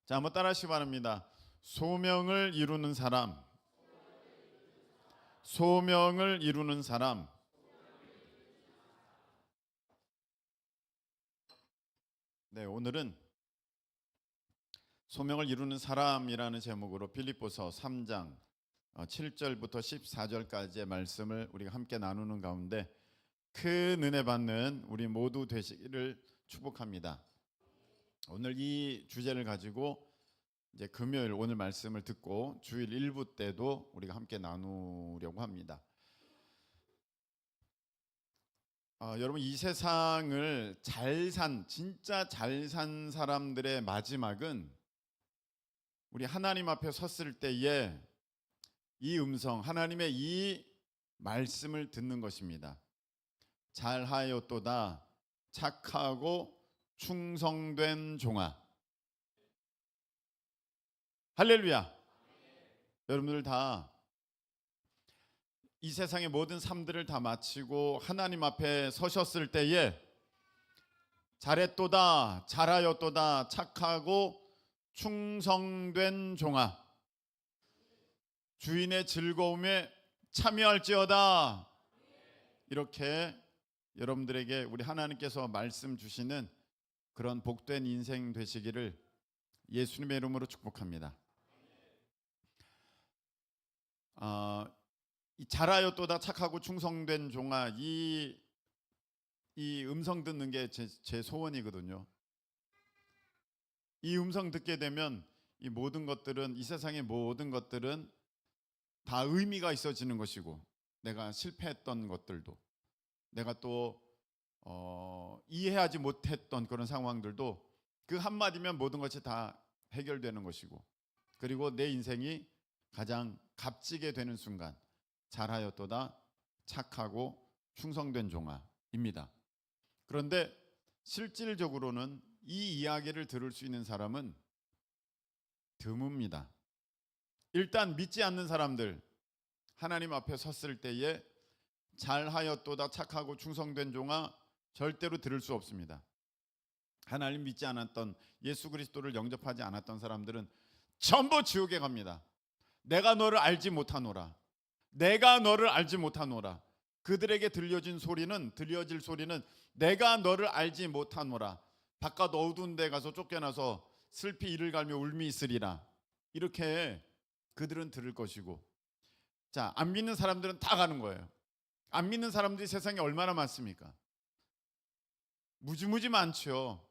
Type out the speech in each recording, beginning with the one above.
자, 한번 따라하시기 바랍니다. 소명을 이루는 사람, 소명을 이루는 사람. 네, 오늘은 소명을 이루는 사람이라는 제목으로 빌립보서 3장 7절부터 14절까지의 말씀을 우리가 함께 나누는 가운데 큰 은혜 받는 우리 모두 되시기를 축복합니다. 오늘 이 주제를 가지고 이제 금요일 오늘 말씀을 듣고 주일 1부 때도 우리가 함께 나누려고 합니다. 여러분, 이 세상을 진짜 잘 산 사람들의 마지막은 우리 하나님 앞에 섰을 때에 이 음성, 하나님의 이 말씀을 듣는 것입니다. 잘하였도다 착하고 충성된 종아. 할렐루야. 여러분들 다 이 세상의 모든 삶들을 다 마치고 하나님 앞에 서셨을 때에 잘했도다 잘하였도다 착하고 충성된 종아, 주인의 즐거움에 참여할지어다. 이렇게 여러분들에게 우리 하나님께서 말씀 주시는 그런 복된 인생 되시기를 예수님의 이름으로 축복합니다. 이 잘하였도다 착하고 충성된 종아, 이 음성 듣는 게 제 소원이거든요. 이 음성 듣게 되면 이 모든 것들은, 이 세상의 모든 것들은 다 의미가 있어지는 것이고, 내가 실패했던 것들도, 내가 또 이해하지 못했던 그런 상황들도 그 한마디면 모든 것이 다 해결되는 것이고, 그리고 내 인생이 가장 값지게 되는 순간, 잘하였도다 착하고 충성된 종아입니다. 그런데 실질적으로는 이 이야기를 들을 수 있는 사람은 드뭅니다. 일단 믿지 않는 사람들, 하나님 앞에 섰을 때에 잘하였도다 착하고 충성된 종아 절대로 들을 수 없습니다. 하나님 믿지 않았던, 예수 그리스도를 영접하지 않았던 사람들은 전부 지옥에 갑니다. 내가 너를 알지 못하노라. 내가 너를 알지 못하노라. 그들에게 들려질 소리는 내가 너를 알지 못하노라. 바깥 어두운 데 가서 쫓겨나서 슬피 이를 갈며 울미 있으리라. 이렇게 그들은 들을 것이고, 자, 안 믿는 사람들은 다 가는 거예요. 안 믿는 사람들이 세상에 얼마나 많습니까? 무지무지 많죠.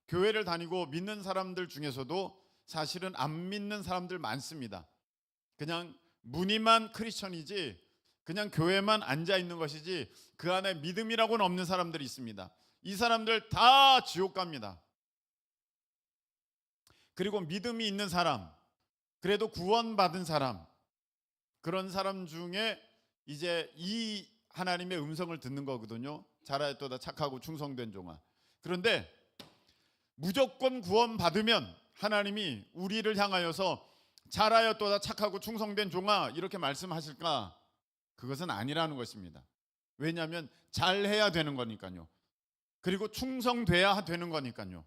교회를 다니고 믿는 사람들 중에서도 사실은 안 믿는 사람들 많습니다. 그냥 무늬만 크리스천이지, 그냥 교회만 앉아 있는 것이지 그 안에 믿음이라고는 없는 사람들이 있습니다. 이 사람들 다 지옥 갑니다. 그리고 믿음이 있는 사람, 그래도 구원받은 사람, 그런 사람 중에 이제 이 하나님의 음성을 듣는 거거든요. 잘하였도다 착하고 충성된 종아. 그런데 무조건 구원받으면 하나님이 우리를 향하여서 잘하였도다 착하고 충성된 종아 이렇게 말씀하실까? 그것은 아니라는 것입니다. 왜냐하면 잘해야 되는 거니까요. 그리고 충성돼야 되는 거니까요.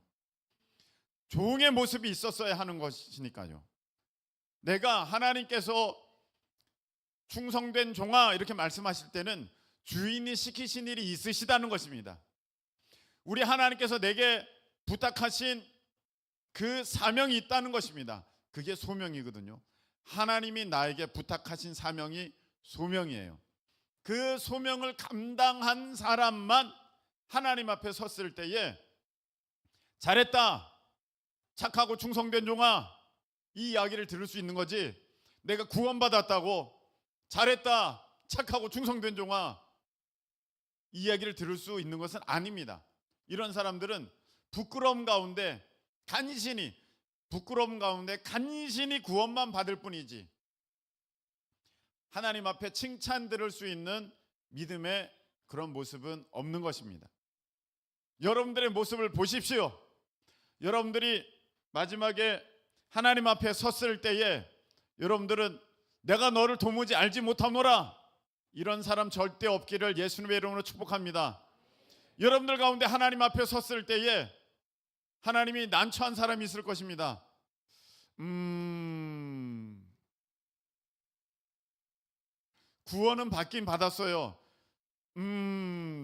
종의 모습이 있었어야 하는 것이니까요. 내가 하나님께서 충성된 종아 이렇게 말씀하실 때는 주인이 시키신 일이 있으시다는 것입니다. 우리 하나님께서 내게 부탁하신 그 사명이 있다는 것입니다. 그게 소명이거든요. 하나님이 나에게 부탁하신 사명이 소명이에요. 그 소명을 감당한 사람만 하나님 앞에 섰을 때에 잘했다 착하고 충성된 종아 이 이야기를 들을 수 있는 거지, 내가 구원받았다고 잘했다 착하고 충성된 종아 이 이야기를 들을 수 있는 것은 아닙니다. 이런 사람들은 부끄러움 가운데 간신히 구원만 받을 뿐이지 하나님 앞에 칭찬 들을 수 있는 믿음의 그런 모습은 없는 것입니다. 여러분들의 모습을 보십시오. 여러분들이 마지막에 하나님 앞에 섰을 때에 여러분들은 내가 너를 도무지 알지 못하노라, 이런 사람 절대 없기를 예수님의 이름으로 축복합니다. 여러분들 가운데 하나님 앞에 섰을 때에 하나님이 난처한 사람이 있을 것입니다. 구원은 받긴 받았어요.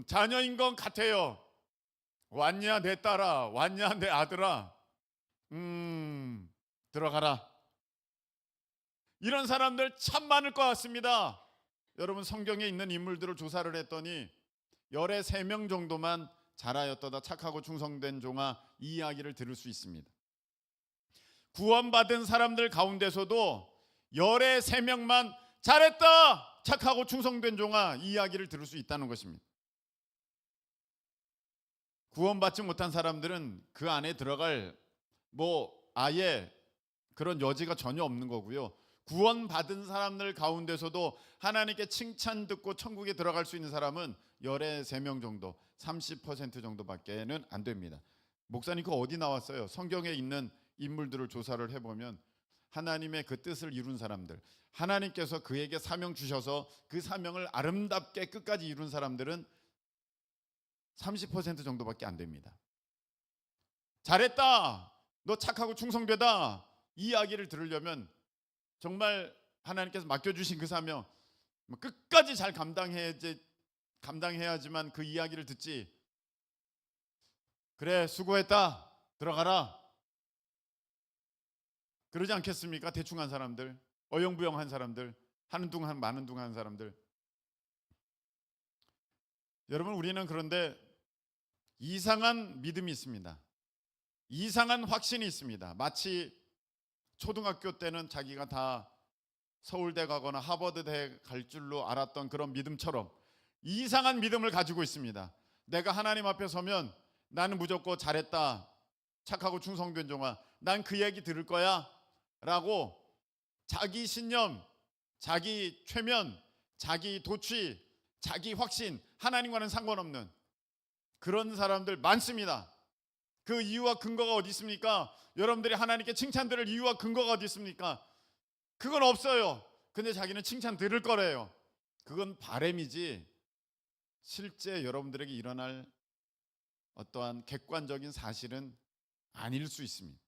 자녀인 건 같아요. 왔냐 내 딸아, 왔냐 내 아들아, 들어가라. 이런 사람들 참 많을 것 같습니다. 여러분, 성경에 있는 인물들을 조사를 했더니 열의 3명 정도만 잘하였도다 착하고 충성된 종아, 이 이야기를 들을 수 있습니다. 구원받은 사람들 가운데서도 열의 3명만 잘했다 착하고 충성된 종아, 이 이야기를 들을 수 있다는 것입니다. 구원받지 못한 사람들은 그 안에 들어갈 아예 그런 여지가 전혀 없는 거고요. 구원받은 사람들 가운데서도 하나님께 칭찬 듣고 천국에 들어갈 수 있는 사람은 열의 3명 정도, 30% 정도밖에는 안 됩니다. 목사님, 그거 어디 나왔어요? 성경에 있는 인물들을 조사를 해보면 하나님의 그 뜻을 이룬 사람들, 하나님께서 그에게 사명 주셔서 그 사명을 아름답게 끝까지 이룬 사람들은 30% 정도밖에 안 됩니다. 잘했다, 너 착하고 충성되다, 이 이야기를 들으려면 정말 하나님께서 맡겨주신 그 사명 끝까지 잘 감당해야지만 그 이야기를 듣지. 그래, 수고했다, 들어가라, 그러지 않겠습니까? 대충 한 사람들, 어영부영한 사람들, 하는 둥 마는 둥 한 사람들. 여러분, 우리는 그런데 이상한 믿음이 있습니다. 이상한 확신이 있습니다. 마치 초등학교 때는 자기가 다 서울대 가거나 하버드대 갈 줄로 알았던 그런 믿음처럼 이상한 믿음을 가지고 있습니다. 내가 하나님 앞에 서면 나는 무조건 잘했다, 착하고 충성된 종아, 난 그 얘기 들을 거야 라고 자기 신념, 자기 최면, 자기 도취, 자기 확신, 하나님과는 상관없는 그런 사람들 많습니다. 그 이유와 근거가 어디 있습니까? 여러분들이 하나님께 칭찬 들을 이유와 근거가 어디 있습니까? 그건 없어요. 근데 자기는 칭찬 들을 거래요. 그건 바램이지 실제 여러분들에게 일어날 어떠한 객관적인 사실은 아닐 수 있습니다.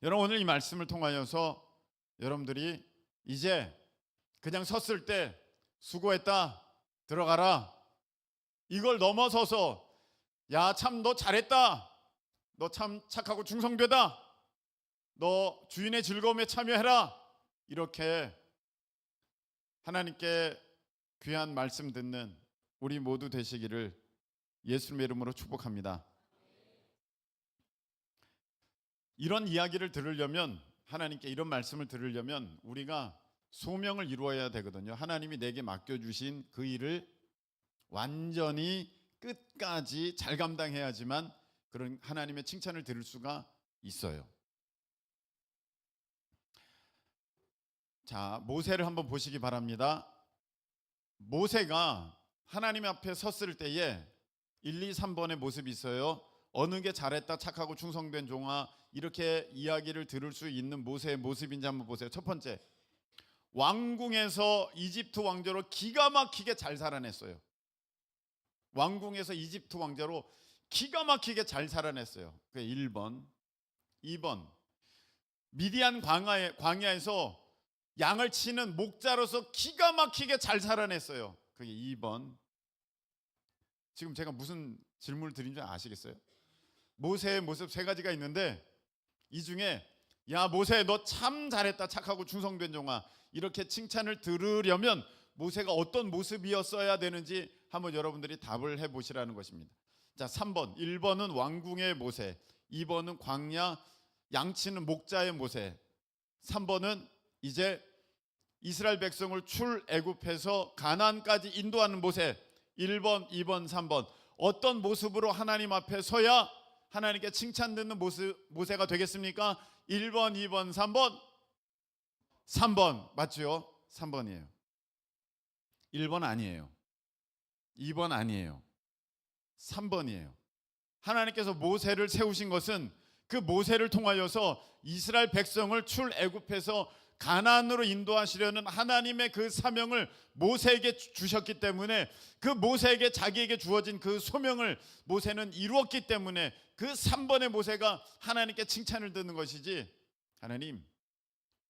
여러분, 오늘 이 말씀을 통하여서 여러분들이 이제 그냥 섰을 때 수고했다, 들어가라, 이걸 넘어서서 야, 참 너 잘했다, 너 참 착하고 충성되다, 너 주인의 즐거움에 참여해라, 이렇게 하나님께 귀한 말씀 듣는 우리 모두 되시기를 예수님의 이름으로 축복합니다. 이런 이야기를 들으려면, 하나님께 이런 말씀을 들으려면 우리가 소명을 이루어야 되거든요. 하나님이 내게 맡겨주신 그 일을 완전히 끝까지 잘 감당해야지만 그런 하나님의 칭찬을 들을 수가 있어요. 자, 모세를 한번 보시기 바랍니다. 모세가 하나님 앞에 섰을 때에 1, 2, 3번의 모습이 있어요. 어느 게 잘했다, 착하고 충성된 종아, 이렇게 이야기를 들을 수 있는 모세의 모습인지 한번 보세요. 첫 번째, 왕궁에서 이집트 왕자로 기가 막히게 잘 살아냈어요. 왕궁에서 이집트 왕자로 기가 막히게 잘 살아냈어요. 그게 1번. 2번, 미디안 광야에서 양을 치는 목자로서 기가 막히게 잘 살아냈어요. 그게 2번. 지금 제가 무슨 질문을 드린 줄 아시겠어요? 모세의 모습 3가지가 있는데 이 중에 야, 모세 너 참 잘했다, 착하고 충성된 종아, 이렇게 칭찬을 들으려면 모세가 어떤 모습이었어야 되는지 한번 여러분들이 답을 해보시라는 것입니다. 자, 3번, 1번은 왕궁의 모세, 2번은 광야 양치는 목자의 모세, 3번은 이제 이스라엘 백성을 출애굽해서 가나안까지 인도하는 모세. 1번, 2번, 3번 어떤 모습으로 하나님 앞에 서야 하나님께 칭찬 듣는 모세가 되겠습니까? 1번, 2번, 3번. 3번 맞죠? 3번이에요. 1번 아니에요. 2번 아니에요. 3번이에요. 하나님께서 모세를 세우신 것은 그 모세를 통하여서 이스라엘 백성을 출애굽해서 가나안으로 인도하시려는 하나님의 그 사명을 모세에게 주셨기 때문에, 그 모세에게 자기에게 주어진 그 소명을 모세는 이루었기 때문에 그 3번의 모세가 하나님께 칭찬을 듣는 것이지 하나님,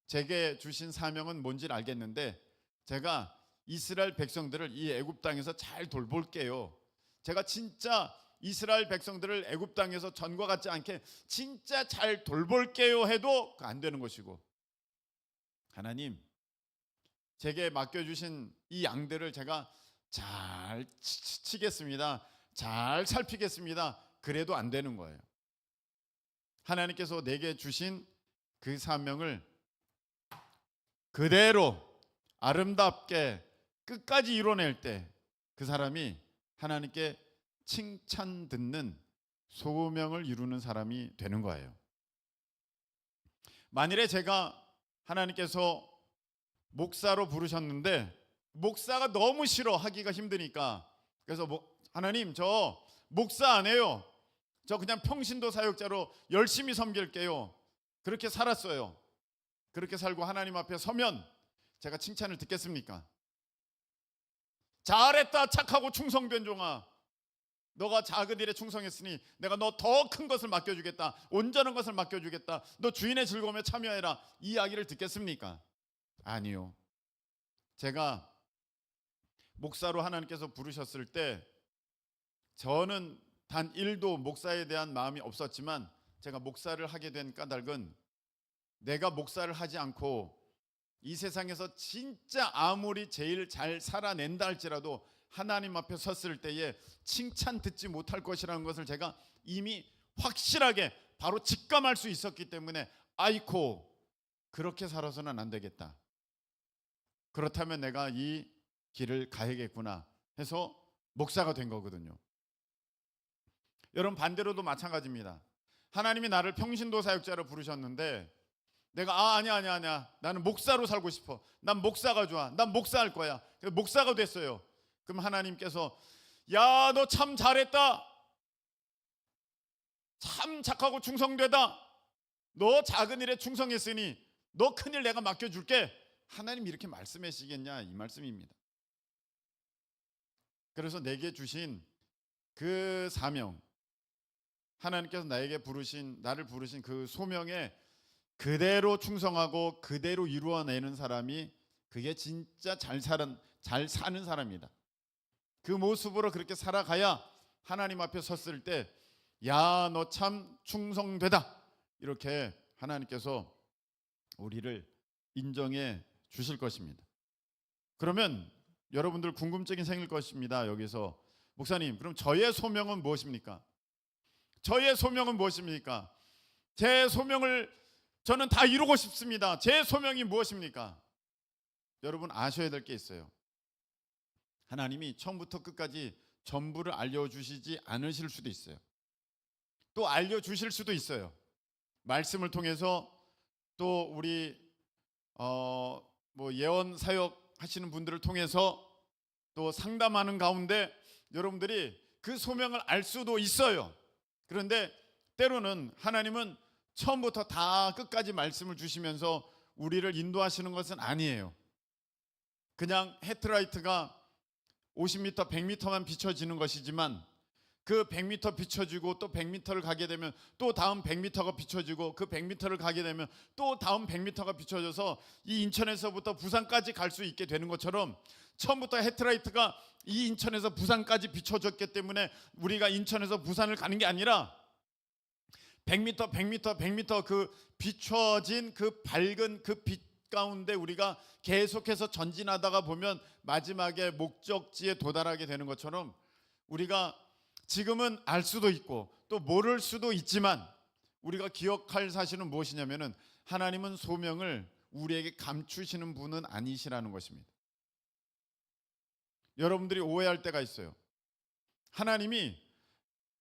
제게 주신 사명은 뭔지를 알겠는데 제가 이스라엘 백성들을 이 애굽 땅에서 잘 돌볼게요. 제가 진짜 이스라엘 백성들을 애굽 땅에서 전과 같지 않게 진짜 잘 돌볼게요 해도 안 되는 것이고, 하나님, 제게 맡겨주신 이 양들을 제가 잘 치겠습니다, 잘 살피겠습니다, 그래도 안 되는 거예요. 하나님께서 내게 주신 그 사명을 그대로 아름답게 끝까지 이뤄낼 때 그 사람이 하나님께 칭찬 듣는 소명을 이루는 사람이 되는 거예요. 만일에 제가 하나님께서 목사로 부르셨는데 목사가 너무 싫어, 하기가 힘드니까, 그래서 하나님, 저 목사 안 해요, 저 그냥 평신도 사역자로 열심히 섬길게요, 그렇게 살았어요. 그렇게 살고 하나님 앞에 서면 제가 칭찬을 듣겠습니까? 잘했다, 착하고 충성된 종아, 너가 작은 일에 충성했으니 내가 너 더 큰 것을 맡겨주겠다, 온전한 것을 맡겨주겠다, 너 주인의 즐거움에 참여해라, 이 이야기를 듣겠습니까? 아니요. 제가 목사로 하나님께서 부르셨을 때 저는 단 1도 목사에 대한 마음이 없었지만, 제가 목사를 하게 된 까닭은 내가 목사를 하지 않고 이 세상에서 진짜 아무리 제일 잘 살아낸다 할지라도 하나님 앞에 섰을 때에 칭찬 듣지 못할 것이라는 것을 제가 이미 확실하게 바로 직감할 수 있었기 때문에, 아이코, 그렇게 살아서는 안 되겠다, 그렇다면 내가 이 길을 가야겠구나 해서 목사가 된 거거든요. 여러분, 반대로도 마찬가지입니다. 하나님이 나를 평신도 사역자로 부르셨는데 내가 아니야, 나는 목사로 살고 싶어, 난 목사가 좋아, 난 목사할 거야, 그래서 목사가 됐어요. 그럼 하나님께서 야, 너 참 잘했다, 참 착하고 충성되다, 너 작은 일에 충성했으니 너 큰일 내가 맡겨줄게, 하나님 이렇게 말씀하시겠냐, 이 말씀입니다. 그래서 내게 주신 그 사명, 하나님께서 나를 부르신 그 소명에 그대로 충성하고 그대로 이루어내는 사람이, 그게 진짜 잘 사는 사람이다. 그 모습으로 그렇게 살아가야 하나님 앞에 섰을 때 야, 너 참 충성되다, 이렇게 하나님께서 우리를 인정해 주실 것입니다. 그러면 여러분들 궁금증이 생길 것입니다. 여기서 목사님, 그럼 저의 소명은 무엇입니까? 저의 소명은 무엇입니까? 제 소명을 저는 다 이루고 싶습니다. 제 소명이 무엇입니까? 여러분, 아셔야 될 게 있어요. 하나님이 처음부터 끝까지 전부를 알려주시지 않으실 수도 있어요. 또 알려주실 수도 있어요. 말씀을 통해서, 또 우리 예언 사역 하시는 분들을 통해서, 또 상담하는 가운데 여러분들이 그 소명을 알 수도 있어요. 그런데 때로는 하나님은 처음부터 다 끝까지 말씀을 주시면서 우리를 인도하시는 것은 아니에요. 그냥 헤드라이트가 50m, 100m만 비춰지는 것이지만, 그 100m 비춰지고 또 100m를 가게 되면 또 다음 100m가 비춰지고, 그 100m를 가게 되면 또 다음 100m가 비춰져서 이 인천에서부터 부산까지 갈 수 있게 되는 것처럼, 처음부터 헤드라이트가 이 인천에서 부산까지 비춰졌기 때문에 우리가 인천에서 부산을 가는 게 아니라 100m, 100m, 100m 그 비춰진 그 밝은 그 빛 가운데 우리가 계속해서 전진하다가 보면 마지막에 목적지에 도달하게 되는 것처럼, 우리가 지금은 알 수도 있고 또 모를 수도 있지만 우리가 기억할 사실은 무엇이냐면은, 하나님은 소명을 우리에게 감추시는 분은 아니시라는 것입니다. 여러분들이 오해할 때가 있어요. 하나님이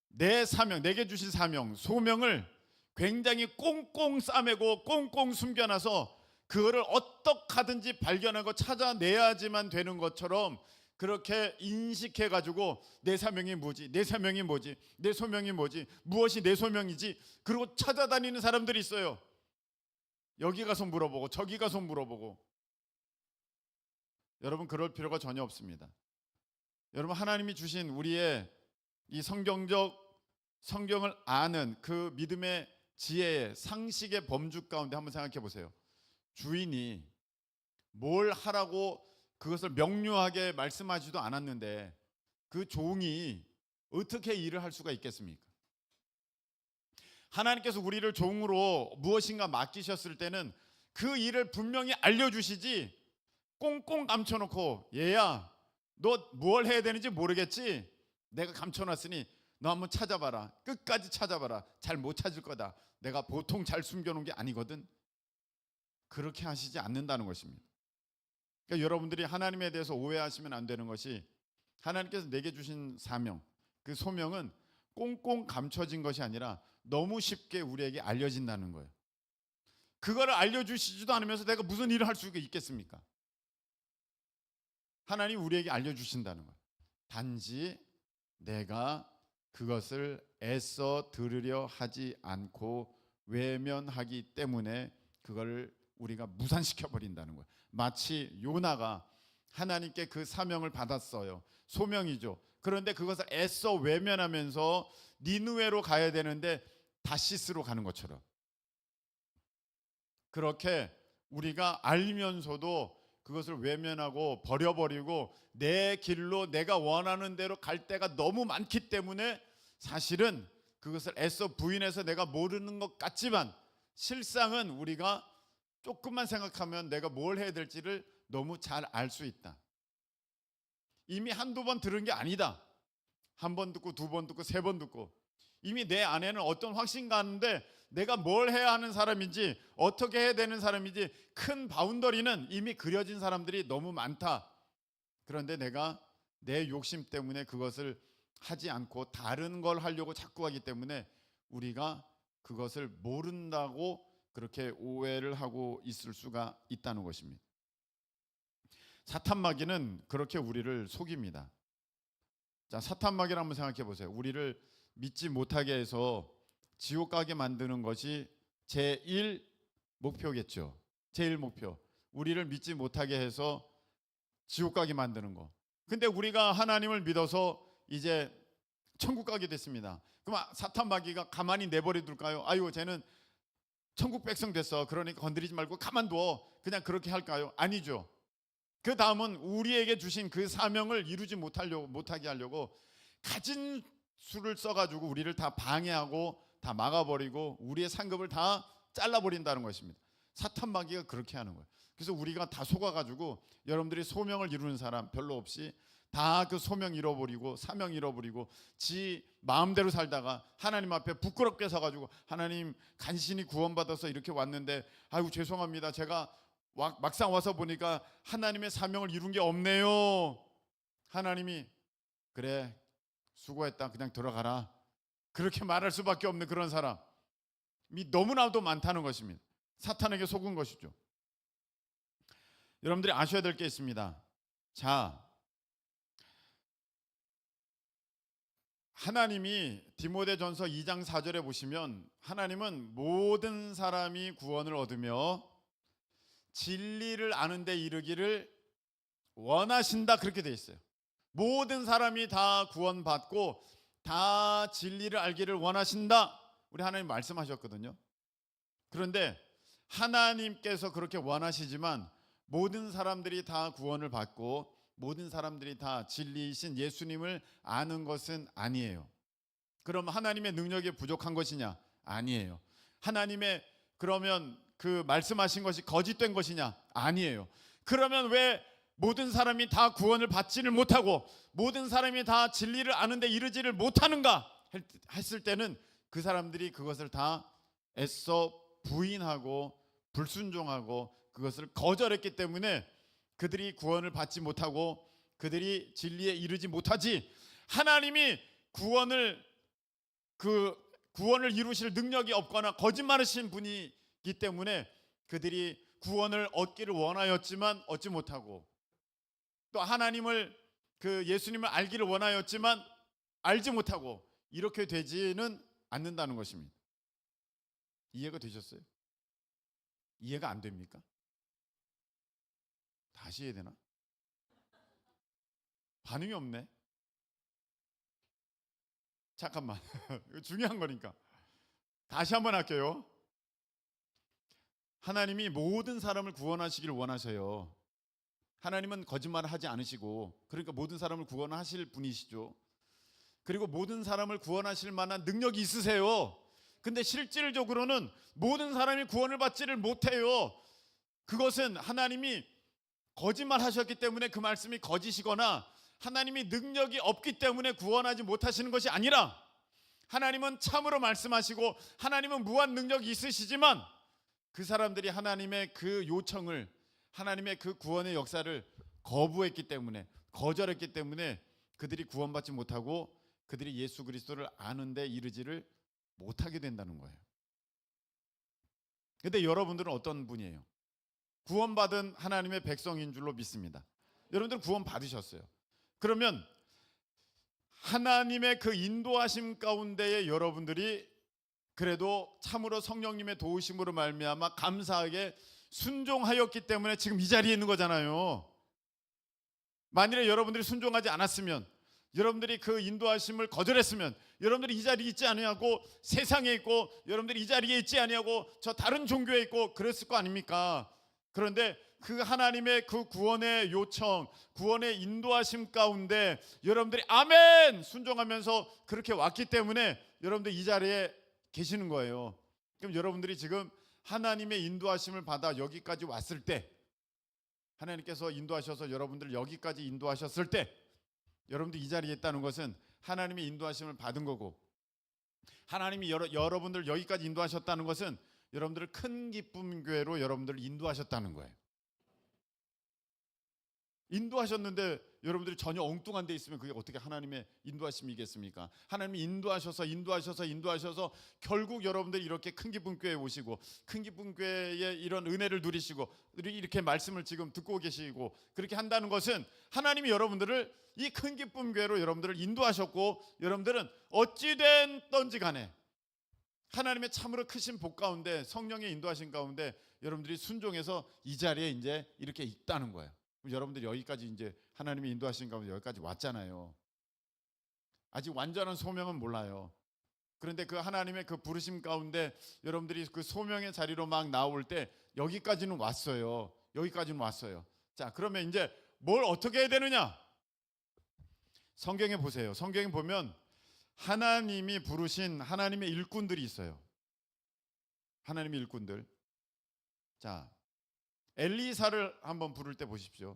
내 사명, 내게 주신 사명, 소명을 굉장히 꽁꽁 싸매고 꽁꽁 숨겨놔서 그거를 어떻게 하든지 발견하고 찾아내야지만 되는 것처럼 그렇게 인식해가지고 내 사명이 뭐지? 내 사명이 뭐지? 내 소명이 뭐지? 무엇이 내 소명이지? 그리고 찾아다니는 사람들이 있어요. 여기 가서 물어보고 저기 가서 물어보고. 여러분, 그럴 필요가 전혀 없습니다. 여러분, 하나님이 주신 우리의 이 성경을 아는 그 믿음의 지혜의 상식의 범주 가운데 한번 생각해 보세요. 주인이 뭘 하라고 그것을 명료하게 말씀하지도 않았는데 그 종이 어떻게 일을 할 수가 있겠습니까? 하나님께서 우리를 종으로 무엇인가 맡기셨을 때는 그 일을 분명히 알려주시지, 꽁꽁 감춰놓고 얘야 너 뭘 해야 되는지 모르겠지? 내가 감춰놨으니 너 한번 찾아봐라. 끝까지 찾아봐라. 잘 못 찾을 거다. 내가 보통 잘 숨겨놓은 게 아니거든. 그렇게 하시지 않는다는 것입니다. 그러니까 여러분들이 하나님에 대해서 오해하시면 안 되는 것이, 하나님께서 내게 주신 사명, 그 소명은 꽁꽁 감춰진 것이 아니라 너무 쉽게 우리에게 알려진다는 거예요. 그거를 알려주시지도 않으면서 내가 무슨 일을 할 수가 있겠습니까? 하나님 우리에게 알려주신다는 거예요. 단지 내가 그것을 애써 들으려 하지 않고 외면하기 때문에 그걸 우리가 무산시켜 버린다는 거예요. 마치 요나가 하나님께 그 사명을 받았어요. 소명이죠. 그런데 그것을 애써 외면하면서 니느웨로 가야 되는데 다시스로 가는 것처럼, 그렇게 우리가 알면서도 그것을 외면하고 버려버리고 내 길로 내가 원하는 대로 갈 때가 너무 많기 때문에 사실은 그것을 애써 부인해서 내가 모르는 것 같지만 실상은 우리가 조금만 생각하면 내가 뭘 해야 될지를 너무 잘 알 수 있다. 이미 한두 번 들은 게 아니다. 한 번 듣고 두 번 듣고 세 번 듣고 이미 내 안에는 어떤 확신가 하는데 내가 뭘 해야 하는 사람인지 어떻게 해야 되는 사람인지 큰 바운더리는 이미 그려진 사람들이 너무 많다. 그런데 내가 내 욕심 때문에 그것을 하지 않고 다른 걸 하려고 자꾸 하기 때문에 우리가 그것을 모른다고 그렇게 오해를 하고 있을 수가 있다는 것입니다. 사탄마귀는 그렇게 우리를 속입니다. 자, 사탄마귀를 한번 생각해 보세요. 우리를 믿지 못하게 해서 지옥 가게 만드는 것이 제1 목표겠죠. 제1 목표. 우리를 믿지 못하게 해서 지옥 가게 만드는 거. 근데 우리가 하나님을 믿어서 이제 천국 가게 됐습니다. 그럼 사탄마귀가 가만히 내버려 둘까요? 아유, 쟤는 천국 백성 됐어. 그러니까 건드리지 말고 가만둬. 그냥 그렇게 할까요? 아니죠. 그 다음은 우리에게 주신 그 사명을 이루지 못하게 하려고 가진 수를 써가지고 우리를 다 방해하고 다 막아버리고 우리의 상급을 다 잘라버린다는 것입니다. 사탄마귀가 그렇게 하는 거예요. 그래서 우리가 다 속아가지고 여러분들이 소명을 이루는 사람 별로 없이 다 그 소명 잃어버리고 사명 잃어버리고 지 마음대로 살다가 하나님 앞에 부끄럽게 서가지고 하나님 간신히 구원받아서 이렇게 왔는데 아이고 죄송합니다. 제가 막상 와서 보니까 하나님의 사명을 이룬 게 없네요. 하나님이 그래 수고했다 그냥 들어가라 그렇게 말할 수밖에 없는 그런 사람이 너무나도 많다는 것입니다. 사탄에게 속은 것이죠. 여러분들이 아셔야 될 게 있습니다. 자, 하나님이 디모데전서 2장 4절에 보시면 하나님은 모든 사람이 구원을 얻으며 진리를 아는 데 이르기를 원하신다 그렇게 돼 있어요. 모든 사람이 다 구원받고 다 진리를 알기를 원하신다. 우리 하나님 말씀하셨거든요. 그런데 하나님께서 그렇게 원하시지만 모든 사람들이 다 구원을 받고 모든 사람들이 다 진리이신 예수님을 아는 것은 아니에요. 그럼 하나님의 능력이 부족한 것이냐? 아니에요. 하나님의 그러면 그 말씀하신 것이 거짓된 것이냐? 아니에요. 그러면 왜 모든 사람이 다 구원을 받지를 못하고 모든 사람이 다 진리를 아는데 이르지를 못하는가 했을 때는 그 사람들이 그것을 다 애써 부인하고 불순종하고 그것을 거절했기 때문에 그들이 구원을 받지 못하고 그들이 진리에 이르지 못하지, 하나님이 구원을 이루실 능력이 없거나 거짓말하신 분이기 때문에 그들이 구원을 얻기를 원하였지만 얻지 못하고 또 하나님을 예수님을 알기를 원하였지만 알지 못하고 이렇게 되지는 않는다는 것입니다. 이해가 되셨어요? 이해가 안 됩니까? 다시 해야 되나? 반응이 없네. 잠깐만. 이거 중요한 거니까. 다시 한번 할게요. 하나님이 모든 사람을 구원하시길 원하셔요. 하나님은 거짓말을 하지 않으시고, 그러니까 모든 사람을 구원하실 분이시죠. 그리고 모든 사람을 구원하실 만한 능력이 있으세요. 근데 실질적으로는 모든 사람이 구원을 받지를 못해요. 그것은 하나님이 거짓말 하셨기 때문에 그 말씀이 거짓이거나 하나님이 능력이 없기 때문에 구원하지 못하시는 것이 아니라, 하나님은 참으로 말씀하시고 하나님은 무한 능력이 있으시지만 그 사람들이 하나님의 그 요청을, 하나님의 그 구원의 역사를 거부했기 때문에, 거절했기 때문에 그들이 구원받지 못하고 그들이 예수 그리스도를 아는데 이르지를 못하게 된다는 거예요. 근데 여러분들은 어떤 분이에요? 구원받은 하나님의 백성인 줄로 믿습니다. 여러분들은 구원 받으셨어요. 그러면 하나님의 그 인도하심 가운데에 여러분들이 그래도 참으로 성령님의 도우심으로 말미암아 감사하게 순종하였기 때문에 지금 이 자리에 있는 거잖아요. 만일에 여러분들이 순종하지 않았으면, 여러분들이 그 인도하심을 거절했으면, 여러분들이 이 자리에 있지 아니하고 세상에 있고, 여러분들이 이 자리에 있지 아니하고 저 다른 종교에 있고 그랬을 거 아닙니까? 그런데 그 하나님의 그 구원의 요청, 구원의 인도하심 가운데 여러분들이 아멘 순종하면서 그렇게 왔기 때문에 여러분들 이 자리에 계시는 거예요. 그럼 여러분들이 지금 하나님의 인도하심을 받아 여기까지 왔을 때, 하나님께서 인도하셔서 여러분들 여기까지 인도하셨을 때, 여러분들 이 자리에 있다는 것은 하나님의 인도하심을 받은 거고, 하나님이 여러분들 여기까지 인도하셨다는 것은 여러분들을 큰 기쁨 교회로 여러분들을 인도하셨다는 거예요. 인도하셨는데 여러분들이 전혀 엉뚱한 데 있으면 그게 어떻게 하나님의 인도하심이겠습니까? 하나님이 인도하셔서 결국 여러분들이 이렇게 큰 기쁨 교회에 오시고, 큰 기쁨 교회의 이런 은혜를 누리시고 이렇게 말씀을 지금 듣고 계시고 그렇게 한다는 것은 하나님이 여러분들을 이 큰 기쁨 교회로 여러분들을 인도하셨고, 여러분들은 어찌 됐든지 간에 하나님의 참으로 크신 복 가운데, 성령의 인도하신 가운데 여러분들이 순종해서 이 자리에 이제 이렇게 있다는 거예요. 여러분들이 여기까지 이제 하나님이 인도하신 가운데 여기까지 왔잖아요. 아직 완전한 소명은 몰라요. 그런데 그 하나님의 그 부르심 가운데 여러분들이 그 소명의 자리로 막 나올 때 여기까지는 왔어요. 여기까지는 왔어요. 자, 그러면 이제 뭘 어떻게 해야 되느냐? 성경에 보세요. 성경에 보면 하나님이 부르신 하나님의 일꾼들이 있어요. 하나님의 일꾼들. 자, 엘리사를 한번 부를 때 보십시오.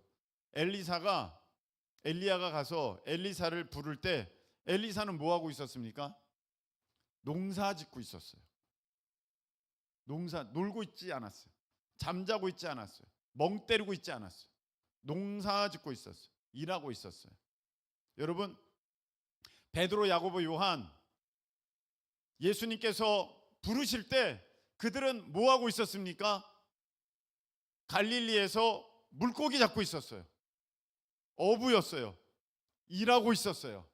엘리야가 가서 엘리사를 부를 때 엘리사는 뭐 하고 있었습니까? 농사 짓고 있었어요. 놀고 있지 않았어요. 잠자고 있지 않았어요. 멍 때리고 있지 않았어요. 농사 짓고 있었어요. 일하고 있었어요. 여러분, 베드로, 야고보, 요한, 예수님께서 부르실 때 그들은 뭐 하고 있었습니까? 갈릴리에서 물고기 잡고 있었어요. 어부였어요. 일하고 있었어요.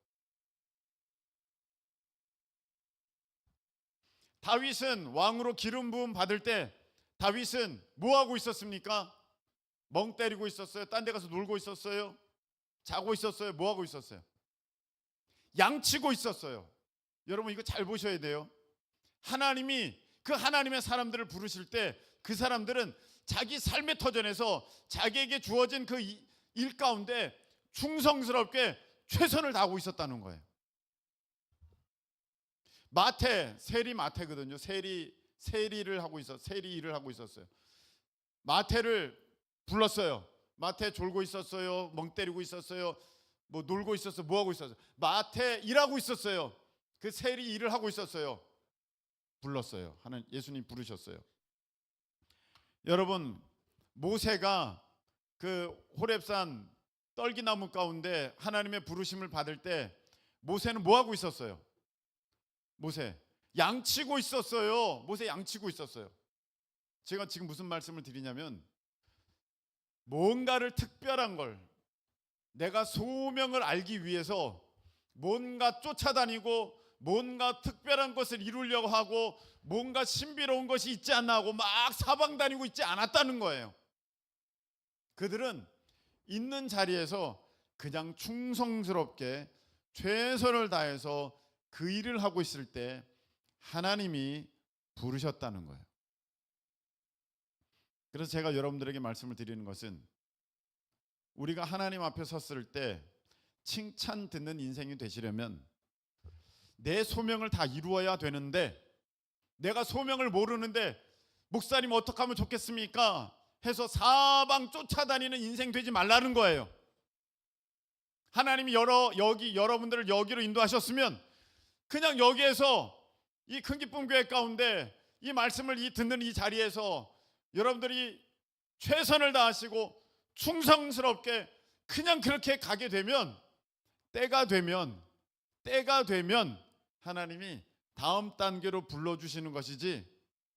다윗은 왕으로 기름 부음 받을 때 다윗은 뭐 하고 있었습니까? 멍 때리고 있었어요? 딴 데 가서 놀고 있었어요? 자고 있었어요? 뭐 하고 있었어요? 양치고 있었어요. 여러분 이거 잘 보셔야 돼요. 하나님이 그 하나님의 사람들을 부르실 때 그 사람들은 자기 삶의 터전에서 자기에게 주어진 그 일 가운데 충성스럽게 최선을 다하고 있었다는 거예요. 세리 마태거든요. 세리 일을 하고 있었어요. 마태를 불렀어요. 마태 졸고 있었어요. 멍 때리고 있었어요. 뭐 놀고 있었어요. 뭐 하고 있었어요? 마태 일하고 있었어요. 그 세리 일을 하고 있었어요. 불렀어요. 예수님 부르셨어요. 여러분, 모세가 그 호렙산 떨기나무 가운데 하나님의 부르심을 받을 때 모세는 뭐 하고 있었어요? 모세 양치고 있었어요. 모세 양치고 있었어요. 제가 지금 무슨 말씀을 드리냐면, 뭔가를 특별한 걸, 내가 소명을 알기 위해서 뭔가 쫓아다니고 뭔가 특별한 것을 이루려고 하고 뭔가 신비로운 것이 있지 않나 하고 막 사방 다니고 있지 않았다는 거예요. 그들은 있는 자리에서 그냥 충성스럽게 최선을 다해서 그 일을 하고 있을 때 하나님이 부르셨다는 거예요. 그래서 제가 여러분들에게 말씀을 드리는 것은 우리가 하나님 앞에 섰을 때 칭찬 듣는 인생이 되시려면 내 소명을 다 이루어야 되는데, 내가 소명을 모르는데 목사님 어떻게 하면 좋겠습니까? 해서 사방 쫓아다니는 인생 되지 말라는 거예요. 하나님이 여러분들을 여기로 인도하셨으면 그냥 여기에서 이 큰 기쁨 교회 가운데 이 말씀을 듣는 이 자리에서 여러분들이 최선을 다하시고 충성스럽게 그냥 그렇게 가게 되면, 때가 되면 하나님이 다음 단계로 불러주시는 것이지,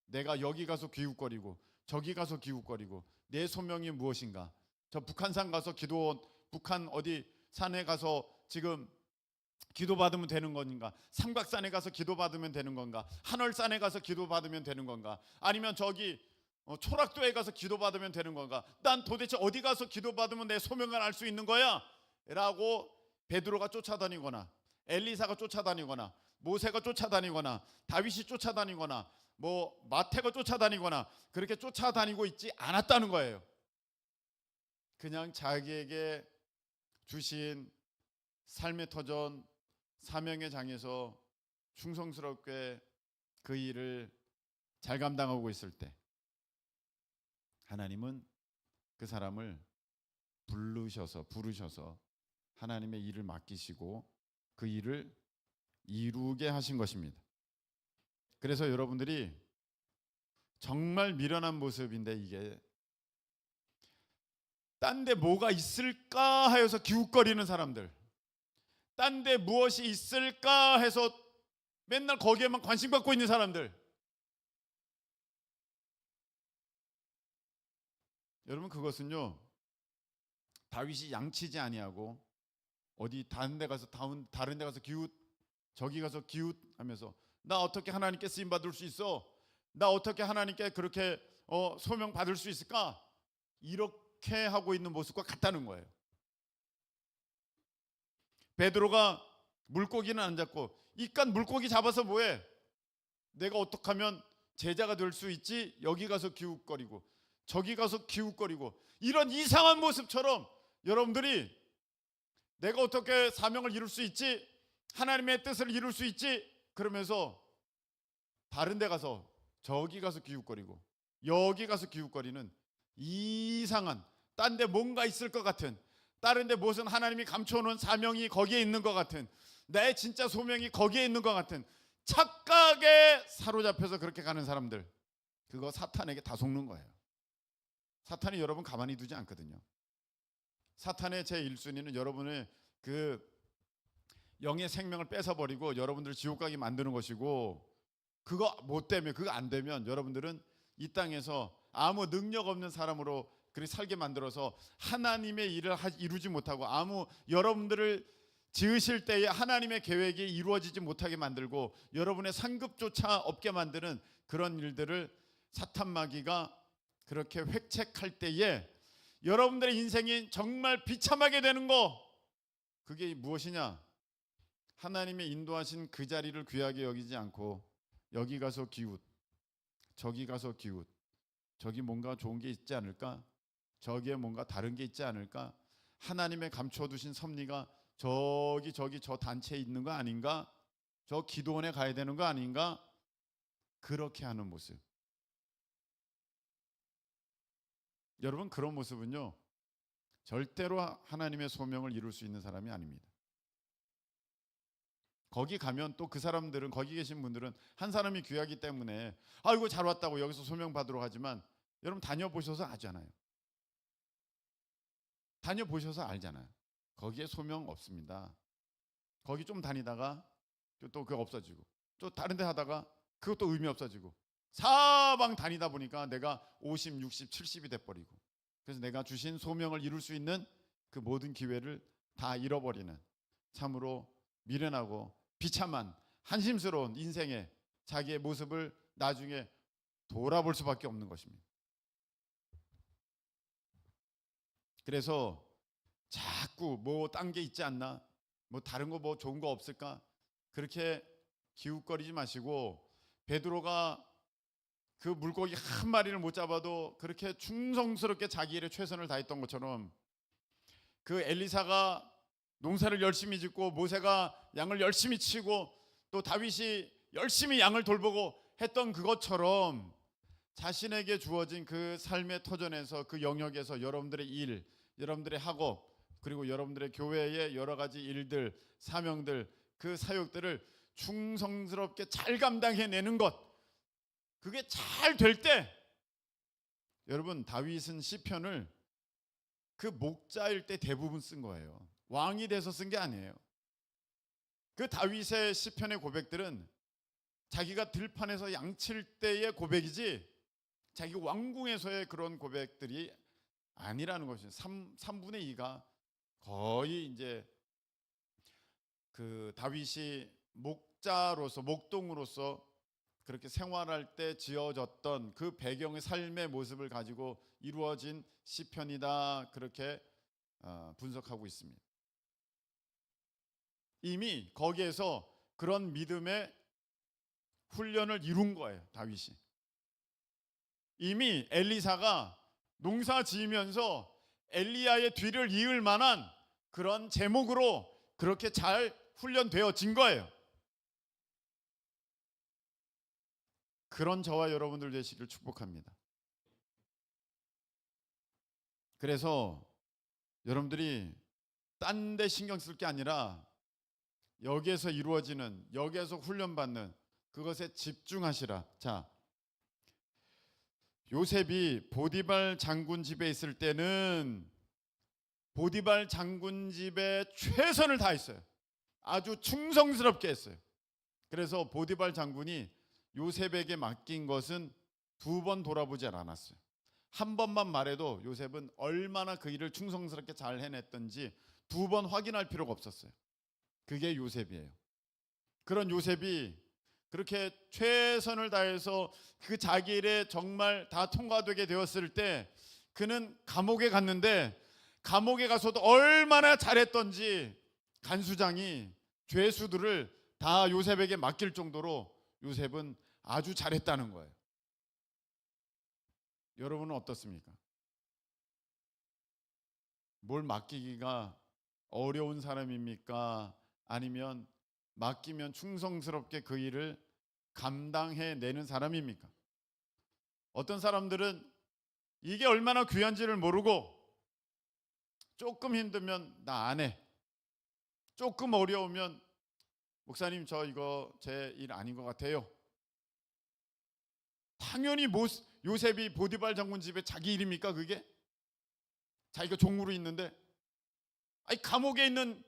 내가 여기 가서 기웃거리고 저기 가서 기웃거리고 내 소명이 무엇인가, 저 북한산 가서 북한 어디 산에 가서 지금 기도받으면 되는 건가, 삼각산에 가서 기도받으면 되는 건가, 한월산에 가서 기도받으면 되는 건가, 아니면 저기 초락도에 가서 기도받으면 되는 건가, 난 도대체 어디 가서 기도받으면 내 소명을 알 수 있는 거야? 라고 베드로가 쫓아다니거나 엘리사가 쫓아다니거나 모세가 쫓아다니거나 다윗이 쫓아다니거나 마태가 쫓아다니거나 그렇게 쫓아다니고 있지 않았다는 거예요. 그냥 자기에게 주신 삶의 터전, 사명의 장에서 충성스럽게 그 일을 잘 감당하고 있을 때 하나님은 그 사람을 부르셔서 하나님의 일을 맡기시고 그 일을 이루게 하신 것입니다. 그래서 여러분들이 정말 미련한 모습인데, 이게 딴 데 뭐가 있을까 하여서 기웃거리는 사람들, 딴 데 무엇이 있을까 해서 맨날 거기에만 관심 갖고 있는 사람들, 여러분 그것은요, 다윗이 양치지 아니하고 어디 다른 데 가서 저기 가서 기웃 하면서 나 어떻게 하나님께 쓰임 받을 수 있어? 나 어떻게 하나님께 그렇게 소명 받을 수 있을까? 이렇게 하고 있는 모습과 같다는 거예요. 베드로가 물고기는 안 잡고 이깟 물고기 잡아서 뭐해? 내가 어떻게 하면 제자가 될 수 있지? 여기 가서 기웃거리고 저기 가서 기웃거리고, 이런 이상한 모습처럼 여러분들이 내가 어떻게 사명을 이룰 수 있지? 하나님의 뜻을 이룰 수 있지? 그러면서 다른 데 가서 저기 가서 기웃거리고 여기 가서 기웃거리는 이상한, 딴 데 뭔가 있을 것 같은, 다른 데 무슨 하나님이 감춰놓은 사명이 거기에 있는 것 같은, 내 진짜 소명이 거기에 있는 것 같은 착각에 사로잡혀서 그렇게 가는 사람들, 그거 사탄에게 다 속는 거예요. 사탄이 여러분 가만히 두지 않거든요. 사탄의 제1순위는 여러분의 그 영의 생명을 뺏어버리고 여러분들 지옥 가게 만드는 것이고, 그거 안 되면 여러분들은 이 땅에서 아무 능력 없는 사람으로 그렇게 살게 만들어서 하나님의 일을 이루지 못하고, 여러분들을 지으실 때에 하나님의 계획이 이루어지지 못하게 만들고 여러분의 상급조차 없게 만드는 그런 일들을 사탄 마귀가 그렇게 획책할 때에 여러분들의 인생이 정말 비참하게 되는 거, 그게 무엇이냐? 하나님의 인도하신 그 자리를 귀하게 여기지 않고 여기 가서 기웃, 저기 가서 기웃, 저기 뭔가 좋은 게 있지 않을까? 저기에 뭔가 다른 게 있지 않을까? 하나님의 감춰두신 섭리가 저기 저 단체에 있는 거 아닌가? 저 기도원에 가야 되는 거 아닌가? 그렇게 하는 모습. 여러분 그런 모습은요, 절대로 하나님의 소명을 이룰 수 있는 사람이 아닙니다. 거기 가면 또 그 사람들은, 거기 계신 분들은 한 사람이 귀하기 때문에 아이고 잘 왔다고 여기서 소명 받으러 가지만, 여러분 다녀보셔서 아잖아요. 다녀보셔서 알잖아요. 거기에 소명 없습니다. 거기 좀 다니다가 또 그거 없어지고, 또 다른 데 하다가 그것도 의미 없어지고, 사방 다니다 보니까 내가 50, 60, 70이 돼버리고, 그래서 내가 주신 소명을 이룰 수 있는 그 모든 기회를 다 잃어버리는, 참으로 미련하고 비참한 한심스러운 인생의 자기의 모습을 나중에 돌아볼 수밖에 없는 것입니다. 그래서 자꾸 딴 게 있지 않나, 다른 거 좋은 거 없을까, 그렇게 기웃거리지 마시고, 베드로가 그 물고기 한 마리를 못 잡아도 그렇게 충성스럽게 자기 일에 최선을 다했던 것처럼 그 엘리사가 농사를 열심히 짓고 모세가 양을 열심히 치고 또 다윗이 열심히 양을 돌보고 했던 그것처럼 자신에게 주어진 그 삶의 터전에서 그 영역에서 여러분들의 일, 여러분들의 학업, 그리고 여러분들의 교회의 여러 가지 일들, 사명들, 그 사역들을 충성스럽게 잘 감당해내는 것, 그게 잘 될 때, 여러분 다윗은 시편을 그 목자일 때 대부분 쓴 거예요. 왕이 돼서 쓴 게 아니에요. 그 다윗의 시편의 고백들은 자기가 들판에서 양칠 때의 고백이지 자기 왕궁에서의 그런 고백들이 아니라는 것이죠. 3분의 2가 거의 이제 그 다윗이 목자로서 목동으로서 그렇게 생활할 때 지어졌던 그 배경의 삶의 모습을 가지고 이루어진 시편이다, 그렇게 분석하고 있습니다. 이미 거기에서 그런 믿음의 훈련을 이룬 거예요. 다윗이 이미 엘리사가 농사 지으면서 엘리야의 뒤를 이을 만한 그런 제목으로 그렇게 잘 훈련되어진 거예요. 그런 저와 여러분들 되시길 축복합니다. 그래서 여러분들이 딴 데 신경 쓸 게 아니라 여기에서 이루어지는, 여기에서 훈련받는 그것에 집중하시라. 자, 요셉이 보디발 장군 집에 있을 때는 보디발 장군 집에 최선을 다했어요. 아주 충성스럽게 했어요. 그래서 보디발 장군이 요셉에게 맡긴 것은 2번 돌아보지 않았어요. 한 번만 말해도 요셉은 얼마나 그 일을 충성스럽게 잘 해냈던지 2번 확인할 필요가 없었어요. 그게 요셉이에요. 그런 요셉이 그렇게 최선을 다해서 그 자기 일에 정말 다 통과되게 되었을 때 그는 감옥에 갔는데, 감옥에 가서도 얼마나 잘했던지 간수장이 죄수들을 다 요셉에게 맡길 정도로 요셉은 아주 잘했다는 거예요. 여러분은 어떻습니까? 뭘 맡기기가 어려운 사람입니까? 아니면 맡기면 충성스럽게 그 일을 감당해내는 사람입니까? 어떤 사람들은 이게 얼마나 귀한지를 모르고 조금 힘들면 나 안 해, 조금 어려우면 목사님 저 이거 제 일 아닌 것 같아요. 당연히 요셉이 보디발 장군 집에 자기 일입니까 그게? 자기가 종으로 있는데, 아니 감옥에 있는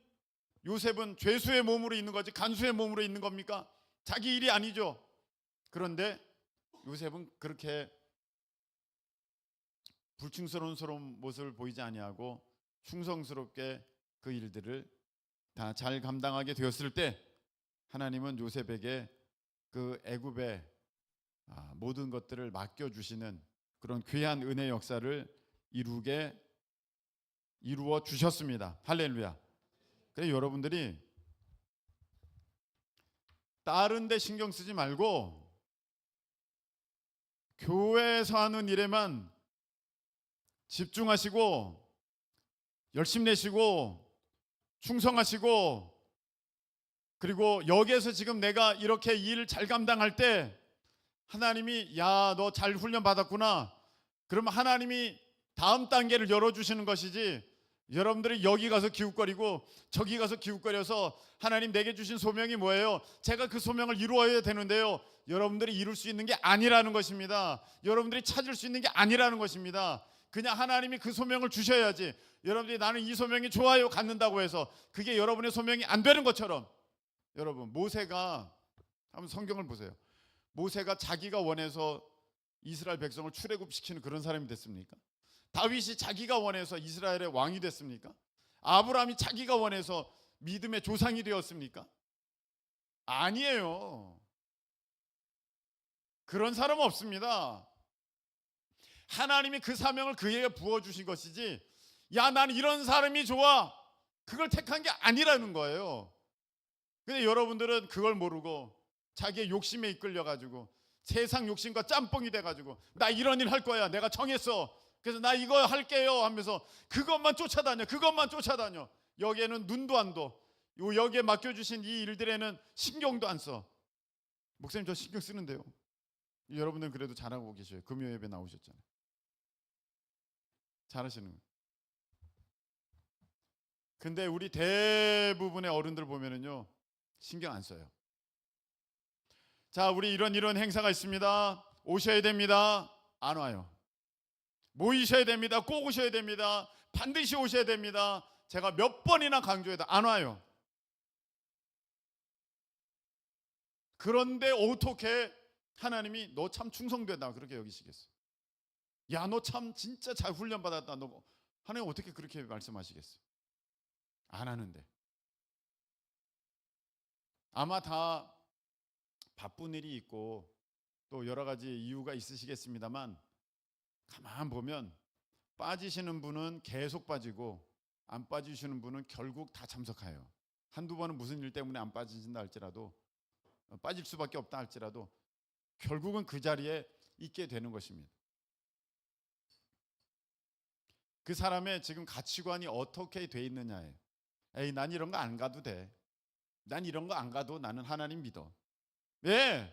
요셉은 죄수의 몸으로 있는 거지 간수의 몸으로 있는 겁니까? 자기 일이 아니죠. 그런데 요셉은 그렇게 불충스러운 모습을 보이지 아니하고 충성스럽게 그 일들을 다 잘 감당하게 되었을 때 하나님은 요셉에게 그 애굽의 모든 것들을 맡겨주시는 그런 귀한 은혜 역사를 이루어 주셨습니다. 할렐루야. 그래서 여러분들이 다른 데 신경 쓰지 말고 교회에서 하는 일에만 집중하시고 열심 내시고 충성하시고, 그리고 여기에서 지금 내가 이렇게 일을 잘 감당할 때 하나님이 야, 너 잘 훈련 받았구나. 그러면 하나님이 다음 단계를 열어주시는 것이지, 여러분들이 여기 가서 기웃거리고 저기 가서 기웃거려서 하나님 내게 주신 소명이 뭐예요? 제가 그 소명을 이루어야 되는데요. 여러분들이 이룰 수 있는 게 아니라는 것입니다. 여러분들이 찾을 수 있는 게 아니라는 것입니다. 그냥 하나님이 그 소명을 주셔야지, 여러분들이 나는 이 소명이 좋아요 갖는다고 해서 그게 여러분의 소명이 안 되는 것처럼, 여러분 모세가 한번 성경을 보세요. 모세가 자기가 원해서 이스라엘 백성을 출애굽시키는 그런 사람이 됐습니까? 다윗이 자기가 원해서 이스라엘의 왕이 됐습니까? 아브라함이 자기가 원해서 믿음의 조상이 되었습니까? 아니에요. 그런 사람 없습니다. 하나님이 그 사명을 그에게 부어주신 것이지, 야 난 이런 사람이 좋아, 그걸 택한 게 아니라는 거예요. 근데 여러분들은 그걸 모르고 자기의 욕심에 이끌려가지고 세상 욕심과 짬뽕이 돼가지고 나 이런 일 할 거야, 내가 정했어, 그래서 나 이거 할게요 하면서 그것만 쫓아다녀. 여기에는 눈도 안 둬. 여기에 맡겨주신 이 일들에는 신경도 안 써. 목사님 저 신경 쓰는데요. 여러분들은 그래도 잘하고 계셔요. 금요 예배 나오셨잖아요. 잘하시는 거예요. 근데 우리 대부분의 어른들 보면은요, 신경 안 써요. 자, 우리 이런 행사가 있습니다. 오셔야 됩니다. 안 와요. 모이셔야 됩니다. 꼭 오셔야 됩니다. 반드시 오셔야 됩니다. 제가 몇 번이나 강조해도 안 와요. 그런데 어떻게 하나님이 너 참 충성되다 그렇게 여기시겠어요? 야, 너 참 진짜 잘 훈련받았다. 너 하나님 어떻게 그렇게 말씀하시겠어요? 안 하는데. 아마 다 바쁜 일이 있고 또 여러 가지 이유가 있으시겠습니다만, 가만 보면 빠지시는 분은 계속 빠지고 안 빠지시는 분은 결국 다 참석해요. 한두 번은 무슨 일 때문에 안 빠지신다 할지라도, 빠질 수밖에 없다 할지라도 결국은 그 자리에 있게 되는 것입니다. 그 사람의 지금 가치관이 어떻게 돼 있느냐예요. 에이, 난 이런 거 안 가도 돼. 난 이런 거 안 가도 나는 하나님 믿어. 예,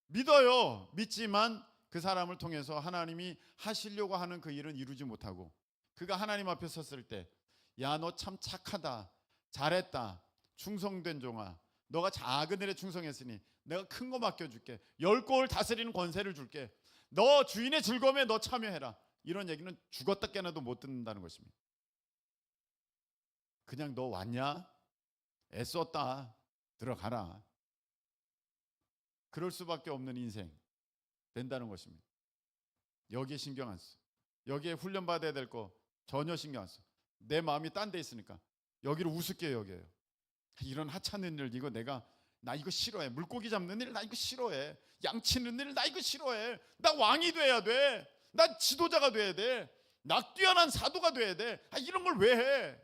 믿어요. 믿지만 그 사람을 통해서 하나님이 하시려고 하는 그 일은 이루지 못하고, 그가 하나님 앞에 섰을 때, 야, 너 참 착하다, 잘했다, 충성된 종아, 너가 작은 일에 충성했으니 내가 큰 거 맡겨줄게, 10골 다스리는 권세를 줄게, 너 주인의 즐거움에 너 참여해라, 이런 얘기는 죽었다 깨나도 못 듣는다는 것입니다. 그냥 너 왔냐? 애썼다, 들어가라. 그럴 수밖에 없는 인생 된다는 것입니다. 여기에 신경 안 써. 여기에 훈련받아야 될 거 전혀 신경 안 써. 내 마음이 딴 데 있으니까 여기를 우습게 여겨요. 이런 하찮은 일, 이거 나 이거 싫어해. 물고기 잡는 일 나 이거 싫어해. 양 치는 일 나 이거 싫어해. 나 왕이 돼야 돼. 나 지도자가 돼야 돼. 나 뛰어난 사도가 돼야 돼. 이런 걸 왜 해?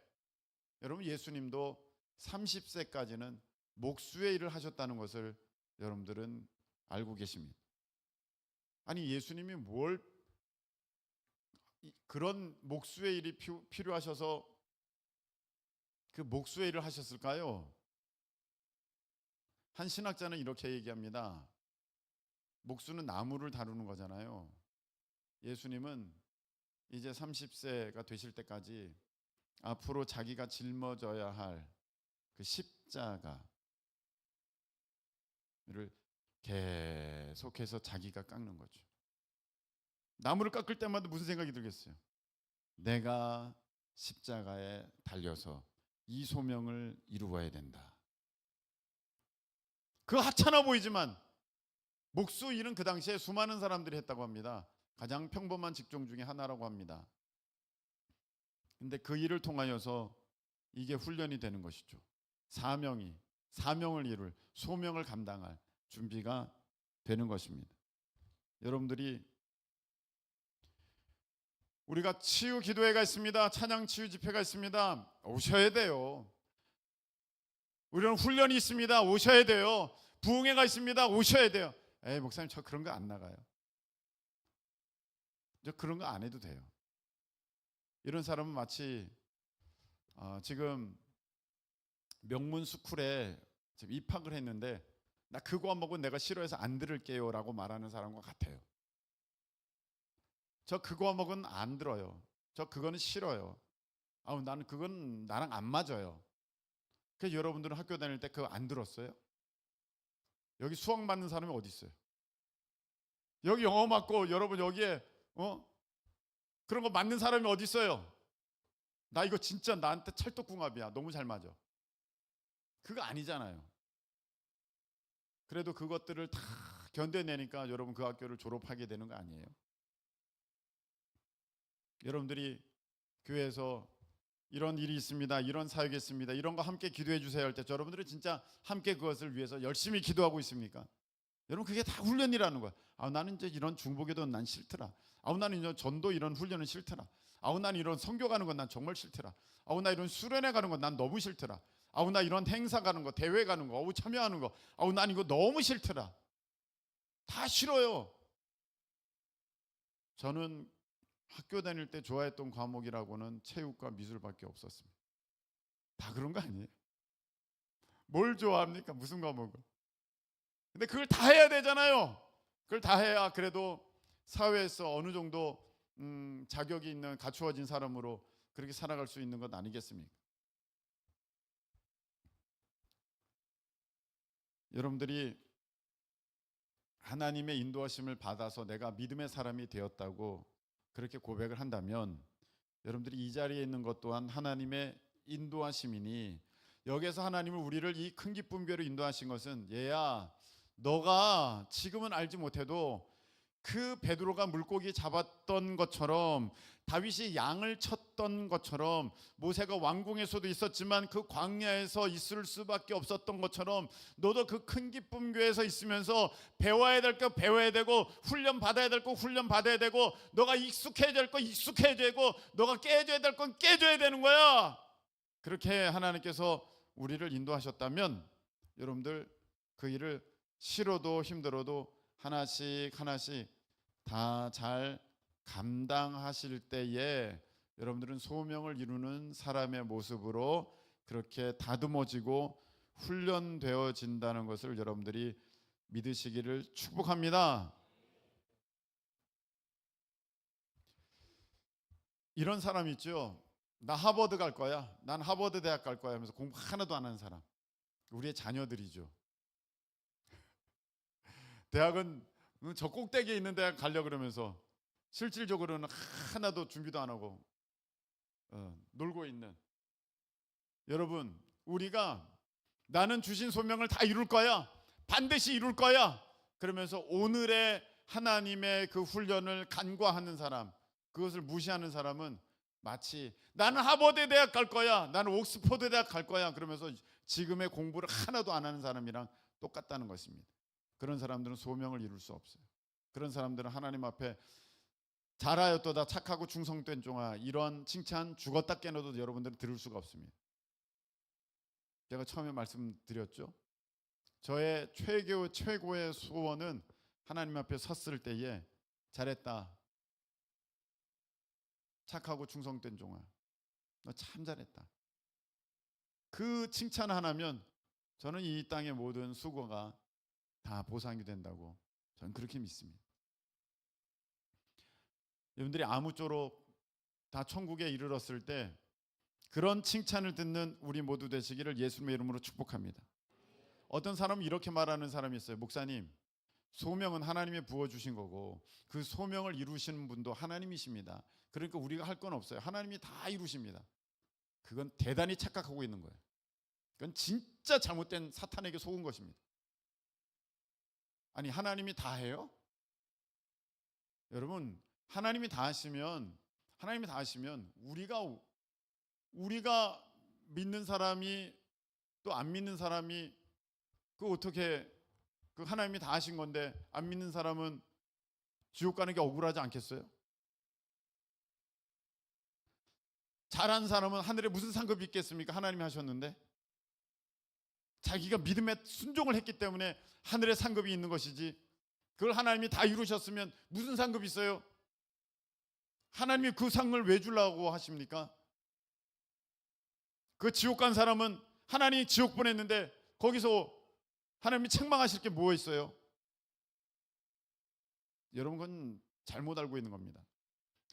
여러분, 예수님도 30세까지는 목수의 일을 하셨다는 것을 여러분들은 알고 계십니다. 아니, 예수님이 뭘 그런 목수의 일이 필요하셔서 그 목수의 일을 하셨을까요? 한 신학자는 이렇게 얘기합니다. 목수는 나무를 다루는 거잖아요. 예수님은 이제 30세가 되실 때까지 앞으로 자기가 짊어져야 할 그 십자가를 계속해서 자기가 깎는 거죠. 나무를 깎을 때마다 무슨 생각이 들겠어요? 내가 십자가에 달려서 이 소명을 이루어야 된다. 그 하찮아 보이지만 목수 일은 그 당시에 수많은 사람들이 했다고 합니다. 가장 평범한 직종 중에 하나라고 합니다. 근데 그 일을 통하여서 이게 훈련이 되는 것이죠. 사명을 이룰, 소명을 감당할 준비가 되는 것입니다. 여러분들이, 우리가 치유 기도회가 있습니다. 찬양 치유 집회가 있습니다. 오셔야 돼요. 우리는 훈련이 있습니다. 오셔야 돼요. 부흥회가 있습니다. 오셔야 돼요. 에이, 목사님 저 그런 거 안 나가요. 저 그런 거 안 해도 돼요. 이런 사람은 마치 지금 명문 스쿨에 지금 입학을 했는데 나 그 과목은 내가 싫어해서 안 들을게요 라고 말하는 사람과 같아요. 저 그 과목은 안 들어요. 저 그거는 싫어요. 나는 그건 나랑 안 맞아요. 그래서 여러분들은 학교 다닐 때 그거 안 들었어요? 여기 수학 맞는 사람이 어디 있어요? 여기 영어 맞고 여러분 여기에 그런 거 맞는 사람이 어디 있어요? 나 이거 진짜 나한테 찰떡궁합이야. 너무 잘 맞아. 그거 아니잖아요. 그래도 그것들을 다 견뎌내니까 여러분 그 학교를 졸업하게 되는 거 아니에요? 여러분들이 교회에서 이런 일이 있습니다, 이런 사역이 있습니다, 이런 거 함께 기도해 주세요 할 때 여러분들은 진짜 함께 그것을 위해서 열심히 기도하고 있습니까? 여러분, 그게 다 훈련이라는 거야. 나는 이제 이런 중보기도 난 싫더라. 나는 이제 전도 이런 훈련은 싫더라. 난 이런 선교 가는 건 난 정말 싫더라. 나 이런 수련회 가는 건 난 너무 싫더라. 나 이런 행사 가는 거, 대회 가는 거, 참여하는 거, 난 이거 너무 싫더라. 다 싫어요. 저는 학교 다닐 때 좋아했던 과목이라고는 체육과 미술밖에 없었습니다. 다 그런 거 아니에요? 뭘 좋아합니까? 무슨 과목을? 근데 그걸 다 해야 되잖아요. 그걸 다 해야 그래도 사회에서 어느 정도 자격이 있는 갖추어진 사람으로 그렇게 살아갈 수 있는 것 아니겠습니까? 여러분들이 하나님의 인도하심을 받아서 내가 믿음의 사람이 되었다고 그렇게 고백을 한다면 여러분들이 이 자리에 있는 것 또한 하나님의 인도하심이니, 여기에서 하나님은 우리를 이 큰 기쁨 교회로 인도하신 것은, 얘야 너가 지금은 알지 못해도 그 베드로가 물고기 잡았던 것처럼, 다윗이 양을 쳤던 것처럼, 모세가 왕궁에서도 있었지만 그 광야에서 있을 수밖에 없었던 것처럼, 너도 그 큰 기쁨 교회에서 있으면서 배워야 될 거 배워야 되고, 훈련 받아야 될 거 훈련 받아야 되고, 너가 익숙해야 될 거 익숙해야 되고, 너가 깨져야 될 건 깨져야 되는 거야. 그렇게 하나님께서 우리를 인도하셨다면 여러분들 그 일을 싫어도 힘들어도 하나씩 하나씩 다 잘 감당하실 때에 여러분들은 소명을 이루는 사람의 모습으로 그렇게 다듬어지고 훈련되어진다는 것을 여러분들이 믿으시기를 축복합니다. 이런 사람 있죠. 나 하버드 갈 거야. 난 하버드 대학 갈 거야 하면서 공부 하나도 안 하는 사람. 우리의 자녀들이죠. 대학은 저 꼭대기에 있는 대학 가려고 그러면서 실질적으로는 하나도 준비도 안 하고 놀고 있는 여러분, 우리가 나는 주신 소명을 다 이룰 거야, 반드시 이룰 거야 그러면서 오늘의 하나님의 그 훈련을 간과하는 사람, 그것을 무시하는 사람은 마치 나는 하버드 대학 갈 거야, 나는 옥스퍼드 대학 갈 거야 그러면서 지금의 공부를 하나도 안 하는 사람이랑 똑같다는 것입니다. 그런 사람들은 소명을 이룰 수 없어요. 그런 사람들은 하나님 앞에 잘하였도다 착하고 충성된 종아, 이런 칭찬 죽었다 깨어나도 여러분들은 들을 수가 없습니다. 제가 처음에 말씀드렸죠. 저의 최고의 소원은 하나님 앞에 섰을 때에 잘했다, 착하고 충성된 종아, 너 참 잘했다, 그 칭찬 하나면 저는 이 땅의 모든 수고가 다 보상이 된다고 저는 그렇게 믿습니다. 여러분들이 아무쪼록 다 천국에 이르렀을 때 그런 칭찬을 듣는 우리 모두 되시기를 예수님의 이름으로 축복합니다. 어떤 사람은 이렇게 말하는 사람이 있어요. 목사님, 소명은 하나님이 부어주신 거고 그 소명을 이루시는 분도 하나님이십니다. 그러니까 우리가 할 건 없어요. 하나님이 다 이루십니다. 그건 대단히 착각하고 있는 거예요. 그건 진짜 잘못된 사탄에게 속은 것입니다. 아니, 하나님이 다 해요? 여러분, 하나님이 다 하시면 우리가 믿는 사람이 또 안 믿는 사람이 그 어떻게, 그 하나님이 다 하신 건데 안 믿는 사람은 지옥 가는 게 억울하지 않겠어요? 잘한 사람은 하늘에 무슨 상급이 있겠습니까? 하나님이 하셨는데. 자기가 믿음에 순종을 했기 때문에 하늘에 상급이 있는 것이지, 그걸 하나님이 다 이루셨으면 무슨 상급이 있어요? 하나님이 그 상을 왜 주려고 하십니까? 그 지옥 간 사람은 하나님이 지옥 보냈는데 거기서 하나님이 책망하실 게 뭐 있어요? 여러분, 그건 잘못 알고 있는 겁니다.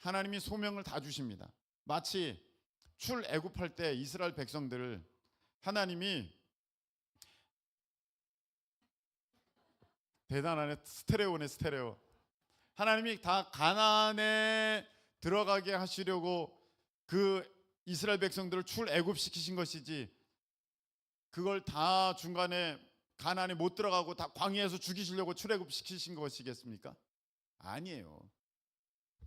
하나님이 소명을 다 주십니다. 마치 출애굽할 때 이스라엘 백성들을 하나님이, 대단하네, 스테레오네 스테레오, 하나님이 다 가나안에 들어가게 하시려고 그 이스라엘 백성들을 출애굽시키신 것이지, 그걸 다 중간에 가나안에 못 들어가고 다 광야에서 죽이시려고 출애굽시키신 것이겠습니까? 아니에요.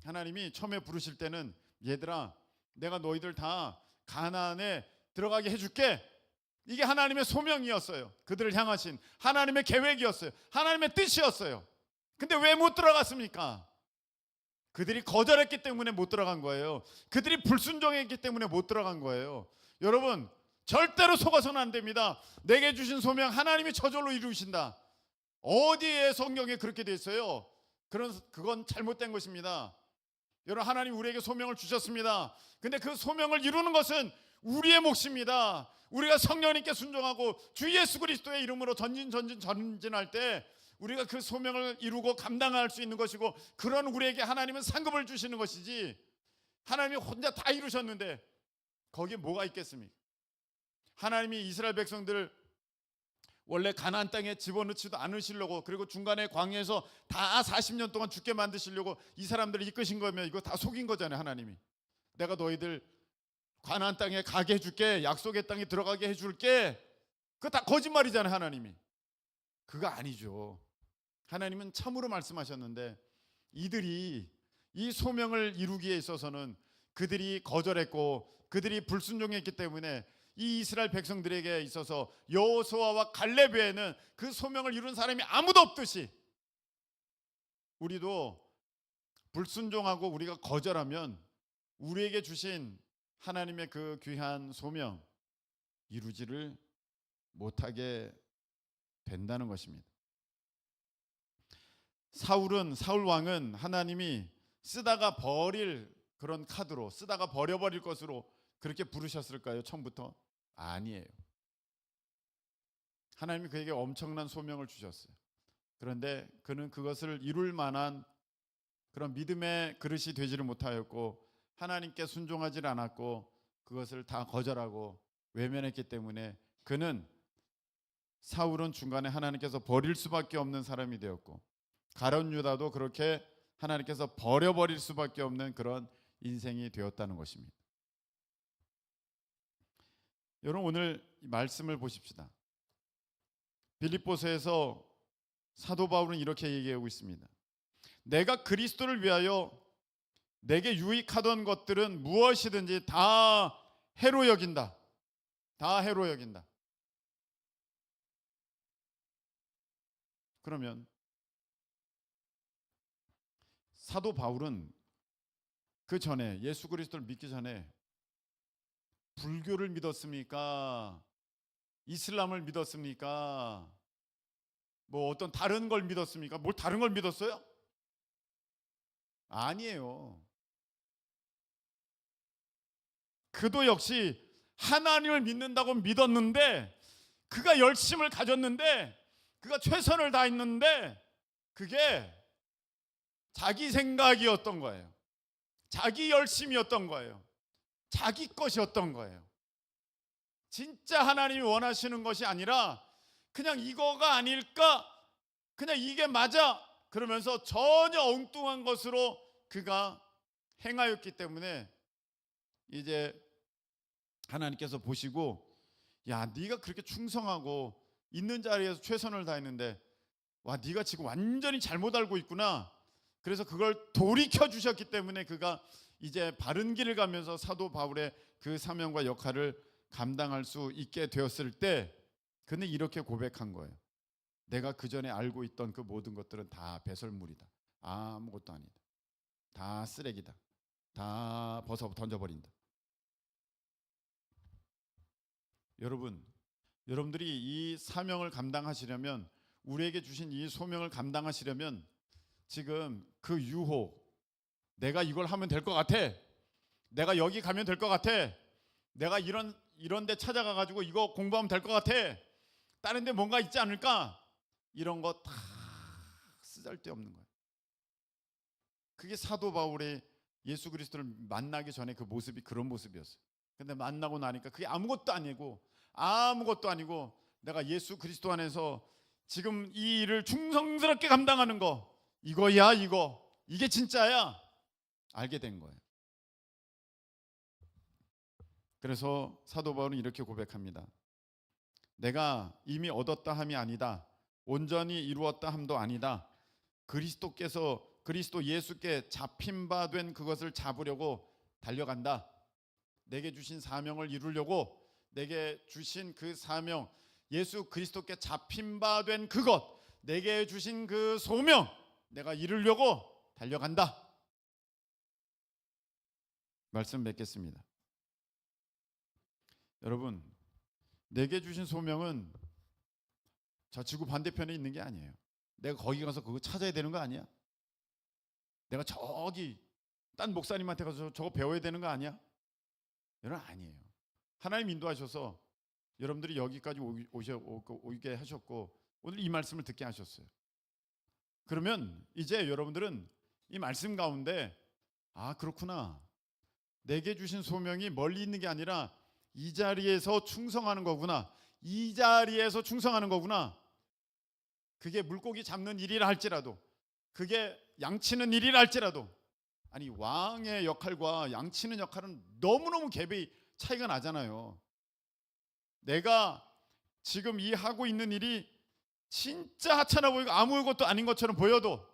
하나님이 처음에 부르실 때는 얘들아, 내가 너희들 다 가나안에 들어가게 해줄게, 이게 하나님의 소명이었어요. 그들을 향하신 하나님의 계획이었어요. 하나님의 뜻이었어요. 근데 왜 못 들어갔습니까? 그들이 거절했기 때문에 못 들어간 거예요. 그들이 불순종했기 때문에 못 들어간 거예요. 여러분, 절대로 속아서는 안 됩니다. 내게 주신 소명 하나님이 저절로 이루신다. 어디에 성경에 그렇게 돼 있어요? 그건 잘못된 것입니다. 여러분, 하나님 우리에게 소명을 주셨습니다. 근데 그 소명을 이루는 것은 우리의 몫입니다. 우리가 성령님께 순종하고 주 예수 그리스도의 이름으로 전진할 때 우리가 그 소명을 이루고 감당할 수 있는 것이고, 그런 우리에게 하나님은 상급을 주시는 것이지, 하나님이 혼자 다 이루셨는데 거기에 뭐가 있겠습니까? 하나님이 이스라엘 백성들을 원래 가나안 땅에 집어넣지도 않으시려고, 그리고 중간에 광야에서 다 40년 동안 죽게 만드시려고 이 사람들을 이끄신 거면 이거 다 속인 거잖아요. 하나님이 내가 너희들 가나안 땅에 가게 해줄게, 약속의 땅에 들어가게 해줄게, 그거 다 거짓말이잖아요. 하나님이 그거 아니죠. 하나님은 참으로 말씀하셨는데 이들이 이 소명을 이루기에 있어서는 그들이 거절했고 그들이 불순종했기 때문에 이 이스라엘 백성들에게 있어서 여호수아와 갈렙 외에는 그 소명을 이룬 사람이 아무도 없듯이, 우리도 불순종하고 우리가 거절하면 우리에게 주신 하나님의 그 귀한 소명 이루지를 못하게 된다는 것입니다. 사울 왕은 하나님이 쓰다가 버릴 그런 카드로, 쓰다가 버려버릴 것으로 그렇게 부르셨을까요? 처음부터? 아니에요. 하나님이 그에게 엄청난 소명을 주셨어요. 그런데 그는 그것을 이룰 만한 그런 믿음의 그릇이 되지를 못하였고, 하나님께 순종하지 않았고 그것을 다 거절하고 외면했기 때문에 사울은 중간에 하나님께서 버릴 수밖에 없는 사람이 되었고, 가룟 유다도 그렇게 하나님께서 버려버릴 수밖에 없는 그런 인생이 되었다는 것입니다. 여러분, 오늘 말씀을 보십시다. 빌립보서에서 사도 바울은 이렇게 얘기하고 있습니다. 내가 그리스도를 위하여 내게 유익하던 것들은 무엇이든지 다 해로 여긴다. 다 해로 여긴다. 그러면 사도 바울은 그 전에, 예수 그리스도를 믿기 전에 불교를 믿었습니까? 이슬람을 믿었습니까? 뭐 어떤 다른 걸 믿었습니까? 뭘 다른 걸 믿었어요? 아니에요. 그도 역시 하나님을 믿는다고 믿었는데, 그가 열심을 가졌는데, 그가 최선을 다했는데 그게 자기 생각이었던 거예요. 자기 열심이었던 거예요. 자기 것이었던 거예요. 진짜 하나님이 원하시는 것이 아니라 그냥 이거가 아닐까, 그냥 이게 맞아, 그러면서 전혀 엉뚱한 것으로 그가 행하였기 때문에 이제 하나님께서 보시고, 야, 네가 그렇게 충성하고 있는 자리에서 최선을 다했는데, 와, 네가 지금 완전히 잘못 알고 있구나. 그래서 그걸 돌이켜 주셨기 때문에 그가 이제 바른 길을 가면서 사도 바울의 그 사명과 역할을 감당할 수 있게 되었을 때, 그는 이렇게 고백한 거예요. 내가 그 전에 알고 있던 그 모든 것들은 다 배설물이다. 아무것도 아니다. 다 쓰레기다. 다 벗어 던져버린다. 여러분들이 이 사명을 감당하시려면, 우리에게 주신 이 소명을 감당하시려면 지금 그 유혹, 내가 이걸 하면 될 것 같아, 내가 여기 가면 될 것 같아, 내가 이런 데 찾아가 가지고 이거 공부하면 될 것 같아, 다른 데 뭔가 있지 않을까, 이런 거 다 쓰잘데없는 거예요. 그게 사도 바울의 예수 그리스도를 만나기 전에 그 모습이 그런 모습이었어요. 근데 만나고 나니까 그게 아무것도 아니고 내가 예수 그리스도 안에서 지금 이 일을 충성스럽게 감당하는 거, 이거야, 이게 진짜야, 알게 된 거예요. 그래서 사도 바울은 이렇게 고백합니다. 내가 이미 얻었다 함이 아니다, 온전히 이루었다 함도 아니다. 그리스도 예수께 잡힌 바 된 그것을 잡으려고 달려간다. 내게 주신 사명을 이루려고, 내게 주신 그 사명, 예수 그리스도께 잡힌 바 된 그것, 내게 주신 그 소명, 내가 이루려고 달려간다. 말씀 맺겠습니다. 여러분, 내게 주신 소명은 저 지구 반대편에 있는 게 아니에요. 내가 거기 가서 그거 찾아야 되는 거 아니야? 내가 저기 딴 목사님한테 가서 저거 배워야 되는 거 아니야? 여러분, 아니에요. 하나님 인도하셔서 여러분들이 여기까지 오게 하셨고 오늘 이 말씀을 듣게 하셨어요. 그러면 이제 여러분들은 이 말씀 가운데 아, 그렇구나, 내게 주신 소명이 멀리 있는 게 아니라 이 자리에서 충성하는 거구나, 이 자리에서 충성하는 거구나. 그게 물고기 잡는 일이라 할지라도, 그게 양치는 일이라 할지라도, 아니 왕의 역할과 양치는 역할은 너무너무 갭이 차이가 나잖아요. 내가 지금 이 하고 있는 일이 진짜 하찮아 보이고 아무것도 아닌 것처럼 보여도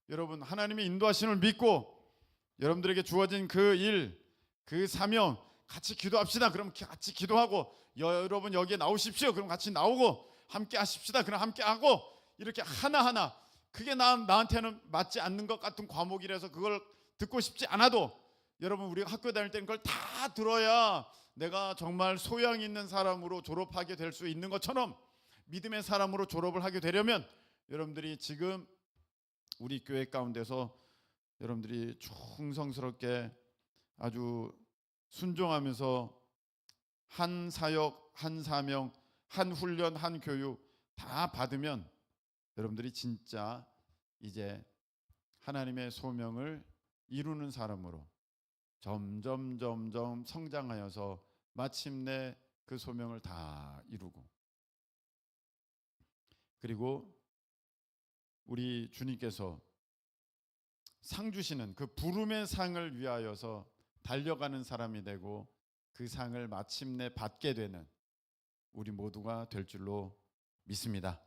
여러분, 하나님의 인도하심을 믿고 여러분들에게 주어진 그 일, 그 사명, 같이 기도합시다. 그럼 같이 기도하고, 여러분 여기에 나오십시오. 그럼 같이 나오고, 함께 하십시다. 그럼 함께 하고, 이렇게 하나하나, 그게 나한테는 맞지 않는 것 같은 과목이라서 그걸 듣고 싶지 않아도, 여러분 우리가 학교 다닐 때는 그걸 다 들어야 내가 정말 소양 있는 사람으로 졸업하게 될 수 있는 것처럼, 믿음의 사람으로 졸업을 하게 되려면 여러분들이 지금 우리 교회 가운데서 여러분들이 충성스럽게 아주 순종하면서 한 사역, 한 사명, 한 훈련, 한 교육 다 받으면 여러분들이 진짜 이제 하나님의 소명을 이루는 사람으로 점점 성장하여서 마침내 그 소명을 다 이루고, 그리고 우리 주님께서 상 주시는 그 부름의 상을 위하여서 달려가는 사람이 되고 그 상을 마침내 받게 되는 우리 모두가 될 줄로 믿습니다.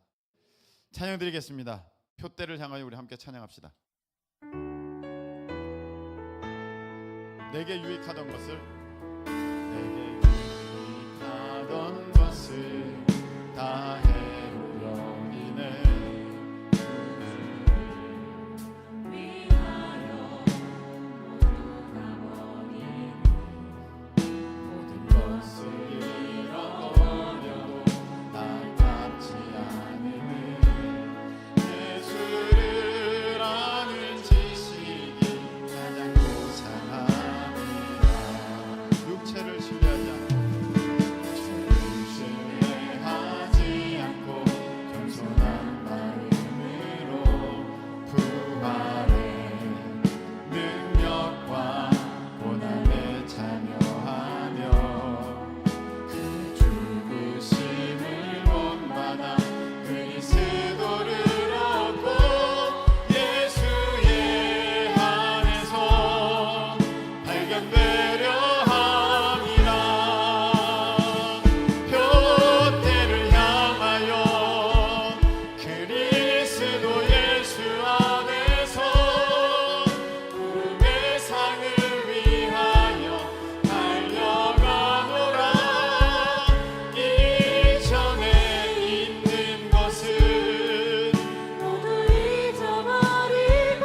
찬양 드리겠습니다. 표대를 향하여 우리 함께 찬양합시다. 내게 유익하던 것을, 내게 유익하던 것을 다 해로 여기네. 모든 것을 잃어버려도 아깝지 않음을 예수를 아는 지식이 가장 고상함이라. 육체를 신뢰하지 않고, 육체를 신뢰하지 않고 겸손한 마음으로 부활의 능력과 고난에 참여하며 그 죽으심을 본받아 그리스도를 얻고 예수의 안에서 발견되려 함이라. 표대를 향하여 그리스도 예수 안에서 부름의 상을 위하여 달려가노라. 이전에 있는 것은 모두 잊어버리고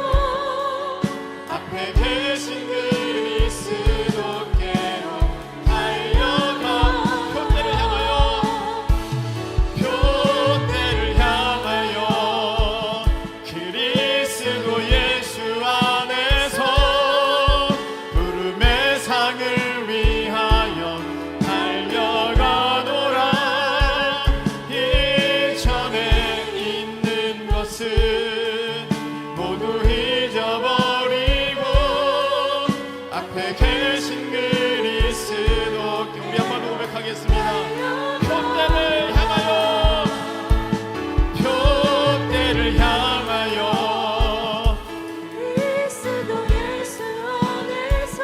앞에 계신 그리스도께로 달려가. 표대를 향하여, 표대를 향하여 그리스도 예수 안에서 부름의 상을 위하여 달려가노라. 이전에 있는 것은 모두 잊어버리고 앞에 계신 그리스도께 우리 한번 고백하겠습니다. 표대를 향하여, 표대를 향하여 그리스도 예수 안에서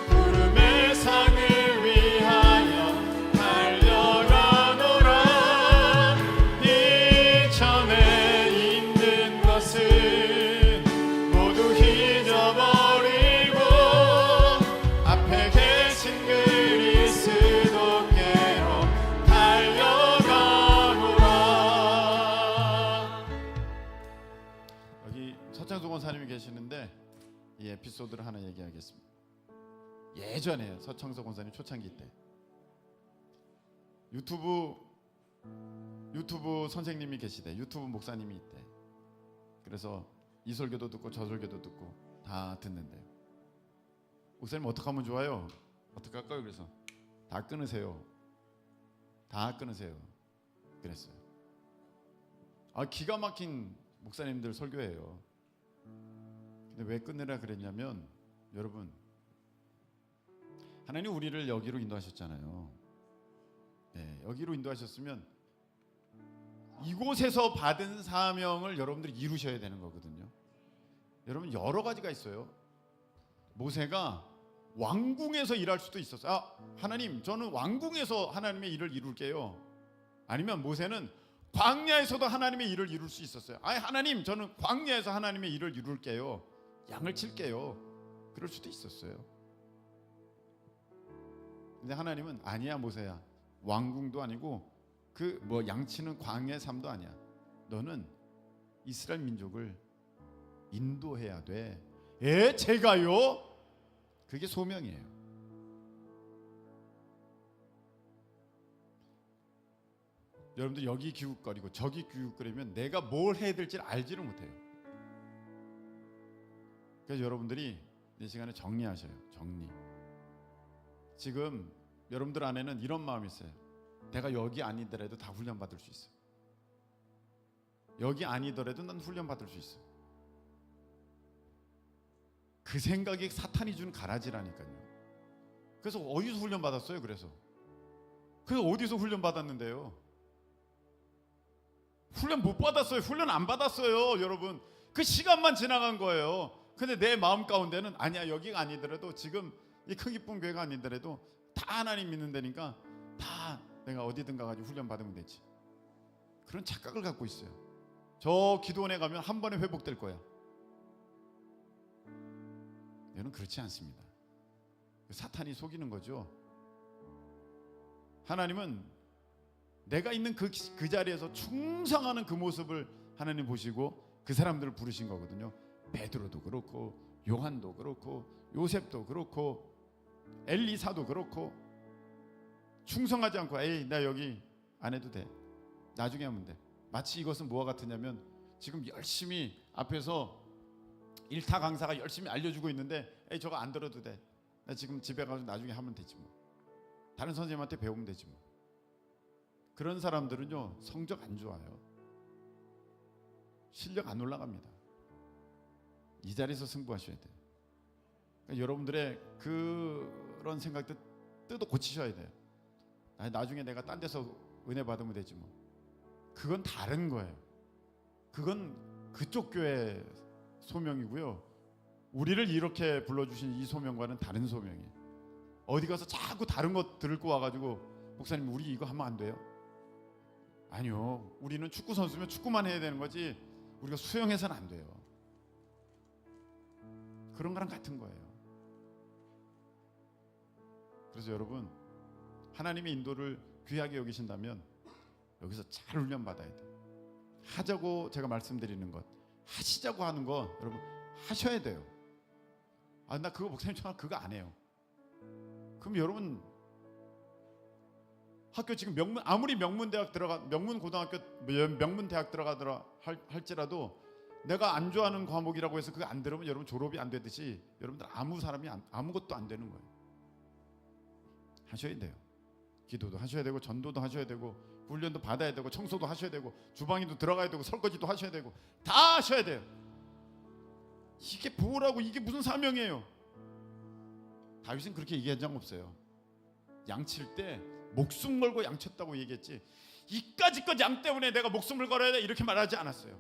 부름의 상을 위하여 달려가노라. 이전에 있는 것은 모두 잊어버리고 앞에 계신 그리스도께로 달려가노라. 여기 서창수 권사님이 계시는데 이 에피소드를 하나 얘기하겠습니다. 예전에 서창수 권사님 초창기 때 유튜브 유튜브 선생님이 계시대. 유튜브 목사님이 있대. 그래서 이 설교도 듣고 저 설교도 듣고 다 듣는데요. 목사님 어떻게 하면 좋아요? 어떻게 할까요? 그래서 다 끊으세요. 다 끊으세요. 그랬어요. 기가 막힌 목사님들 설교예요. 근데 왜 끊으라 그랬냐면, 여러분, 하나님 우리를 여기로 인도하셨잖아요. 네, 여기로 인도하셨으면 이곳에서 받은 사명을 여러분들이 이루셔야 되는 거거든요. 여러분, 여러 가지가 있어요. 모세가 왕궁에서 일할 수도 있었어요. 하나님, 저는 왕궁에서 하나님의 일을 이룰게요. 아니면 모세는 광야에서도 하나님의 일을 이룰 수 있었어요. 하나님, 저는 광야에서 하나님의 일을 이룰게요. 양을 칠게요. 그럴 수도 있었어요. 근데 하나님은 아니야, 모세야. 왕궁도 아니고 그 양치는 광야의 삶도 아니야. 너는 이스라엘 민족을 인도해야 돼. 제가요? 그게 소명이에요. 여러분들 여기 기웃거리고 저기 기웃거리면 내가 뭘 해야 될지 알지를 못해요. 그래서 여러분들이 이 시간에 정리하셔요. 정리. 지금 여러분들 안에는 이런 마음이 있어요. 내가 여기 아니더라도 다 훈련 받을 수 있어. 여기 아니더라도 난 훈련 받을 수 있어. 그 생각이 사탄이 준 가라지라니까요. 그래서 어디서 훈련 받았어요? 그래서 어디서 훈련 받았는데요? 훈련 못 받았어요. 훈련 안 받았어요, 여러분. 그 시간만 지나간 거예요. 근데 내 마음 가운데는 아니야, 여기가 아니더라도, 지금 이 큰 기쁜 교회가 아니더라도 다 하나님 믿는 데니까 다 내가 어디든 가가지고 훈련 받으면 되지. 그런 착각을 갖고 있어요. 저 기도원에 가면 한 번에 회복될 거야. 여러분, 그렇지 않습니다. 사탄이 속이는 거죠. 하나님은 내가 있는 그 자리에서 충성하는 그 모습을 하나님 보시고 그 사람들을 부르신 거거든요. 베드로도 그렇고, 요한도 그렇고, 요셉도 그렇고, 엘리사도 그렇고, 충성하지 않고 나 여기 안 해도 돼, 나중에 하면 돼. 마치 이것은 뭐와 같으냐면, 지금 열심히 앞에서 일타 강사가 열심히 알려주고 있는데 저거 안 들어도 돼, 나 지금 집에 가서 나중에 하면 되지 뭐, 다른 선생님한테 배우면 되지 뭐. 그런 사람들은요, 성적 안 좋아요. 실력 안 올라갑니다. 이 자리에서 승부하셔야 돼요. 그러니까 여러분들의 그런 생각들 뜯어 고치셔야 돼요. 나중에 내가 딴 데서 은혜 받으면 되지 뭐. 그건 다른 거예요. 그건 그쪽 교회 소명이고요. 우리를 이렇게 불러주신 이 소명과는 다른 소명이에요. 어디 가서 자꾸 다른 것 들고 와가지고 목사님 우리 이거 하면 안 돼요? 아니요. 우리는 축구 선수면 축구만 해야 되는 거지 우리가 수영해서는 안 돼요. 그런 거랑 같은 거예요. 그래서 여러분, 하나님의 인도를 귀하게 여기신다면 여기서 잘 훈련 받아야 돼요. 하자고 제가 말씀드리는 것, 하시자고 하는 거 여러분 하셔야 돼요. 나 그거 목사님처럼 그거 안 해요. 그럼 여러분 학교 지금 아무리 명문고등학교 명문대학 들어가더라 할지라도 내가 안 좋아하는 과목이라고 해서 그거 안 들으면 여러분 졸업이 안 되듯이 여러분들 아무것도 안 되는 거예요. 하셔야 돼요. 기도도 하셔야 되고, 전도도 하셔야 되고, 훈련도 받아야 되고, 청소도 하셔야 되고, 주방에도 들어가야 되고, 설거지도 하셔야 되고, 다 하셔야 돼요. 이게 뭐라고, 이게 무슨 사명이에요? 다윗은 그렇게 얘기한 적 없어요. 양칠 때 목숨 걸고 양쳤다고 얘기했지, 이까짓 양 때문에 내가 목숨을 걸어야 돼 이렇게 말하지 않았어요.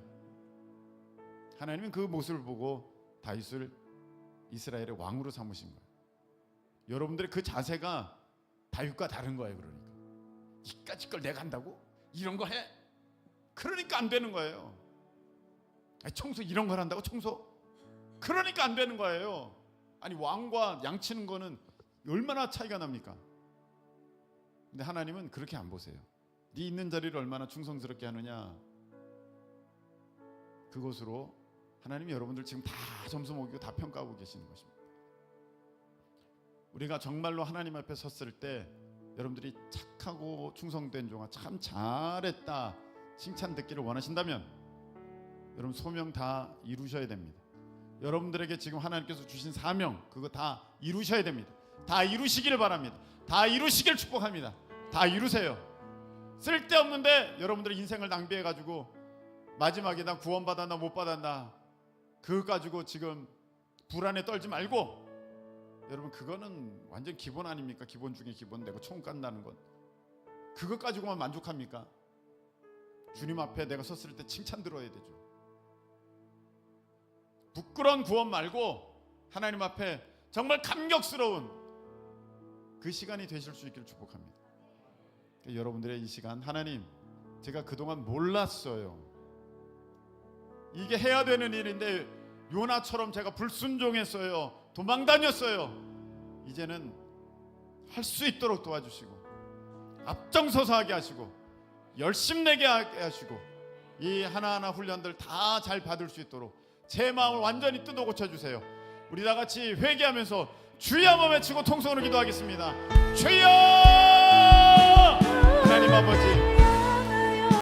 하나님은 그 모습을 보고 다윗을 이스라엘의 왕으로 삼으신 거예요. 여러분들의 그 자세가 다윗과 다른 거예요. 그러니까 이까짓 걸 내가 한다고? 이런 거 해? 그러니까 안 되는 거예요. 청소 이런 걸 한다고? 청소? 그러니까 안 되는 거예요. 아니, 왕과 양치는 거는 얼마나 차이가 납니까? 근데 하나님은 그렇게 안 보세요. 네 있는 자리를 얼마나 충성스럽게 하느냐, 그것으로 하나님이 여러분들 지금 다 점수 먹이고 다 평가하고 계시는 것입니다. 우리가 정말로 하나님 앞에 섰을 때 여러분들이 착하고 충성된 종아 참 잘했다 칭찬 듣기를 원하신다면 여러분 소명 다 이루셔야 됩니다. 여러분들에게 지금 하나님께서 주신 사명 그거 다 이루셔야 됩니다. 다 이루시기를 바랍니다. 다 이루시길 축복합니다. 다 이루세요. 쓸데없는데 여러분들의 인생을 낭비해가지고 마지막에 나 구원받았나 못 받았나 그거 가지고 지금 불안에 떨지 말고 여러분 그거는 완전 기본 아닙니까? 기본 중에 기본 내고 총 깐다는 건 그것 가지고만 만족합니까? 주님 앞에 내가 섰을 때 칭찬 들어야 되죠. 부끄러운 구원 말고 하나님 앞에 정말 감격스러운 그 시간이 되실 수 있기를 축복합니다. 여러분들의 이 시간 하나님 제가 그동안 몰랐어요. 이게 해야 되는 일인데 요나처럼 제가 불순종했어요. 도망다녔어요. 이제는 할 수 있도록 도와주시고 앞장서서 하게 하시고 열심내게 하게 하시고 이 하나하나 훈련들 다 잘 받을 수 있도록 제 마음을 완전히 뜯어 고쳐주세요. 우리 다 같이 회개하면서 주여 한번 외치고 통성으로 기도하겠습니다. 주여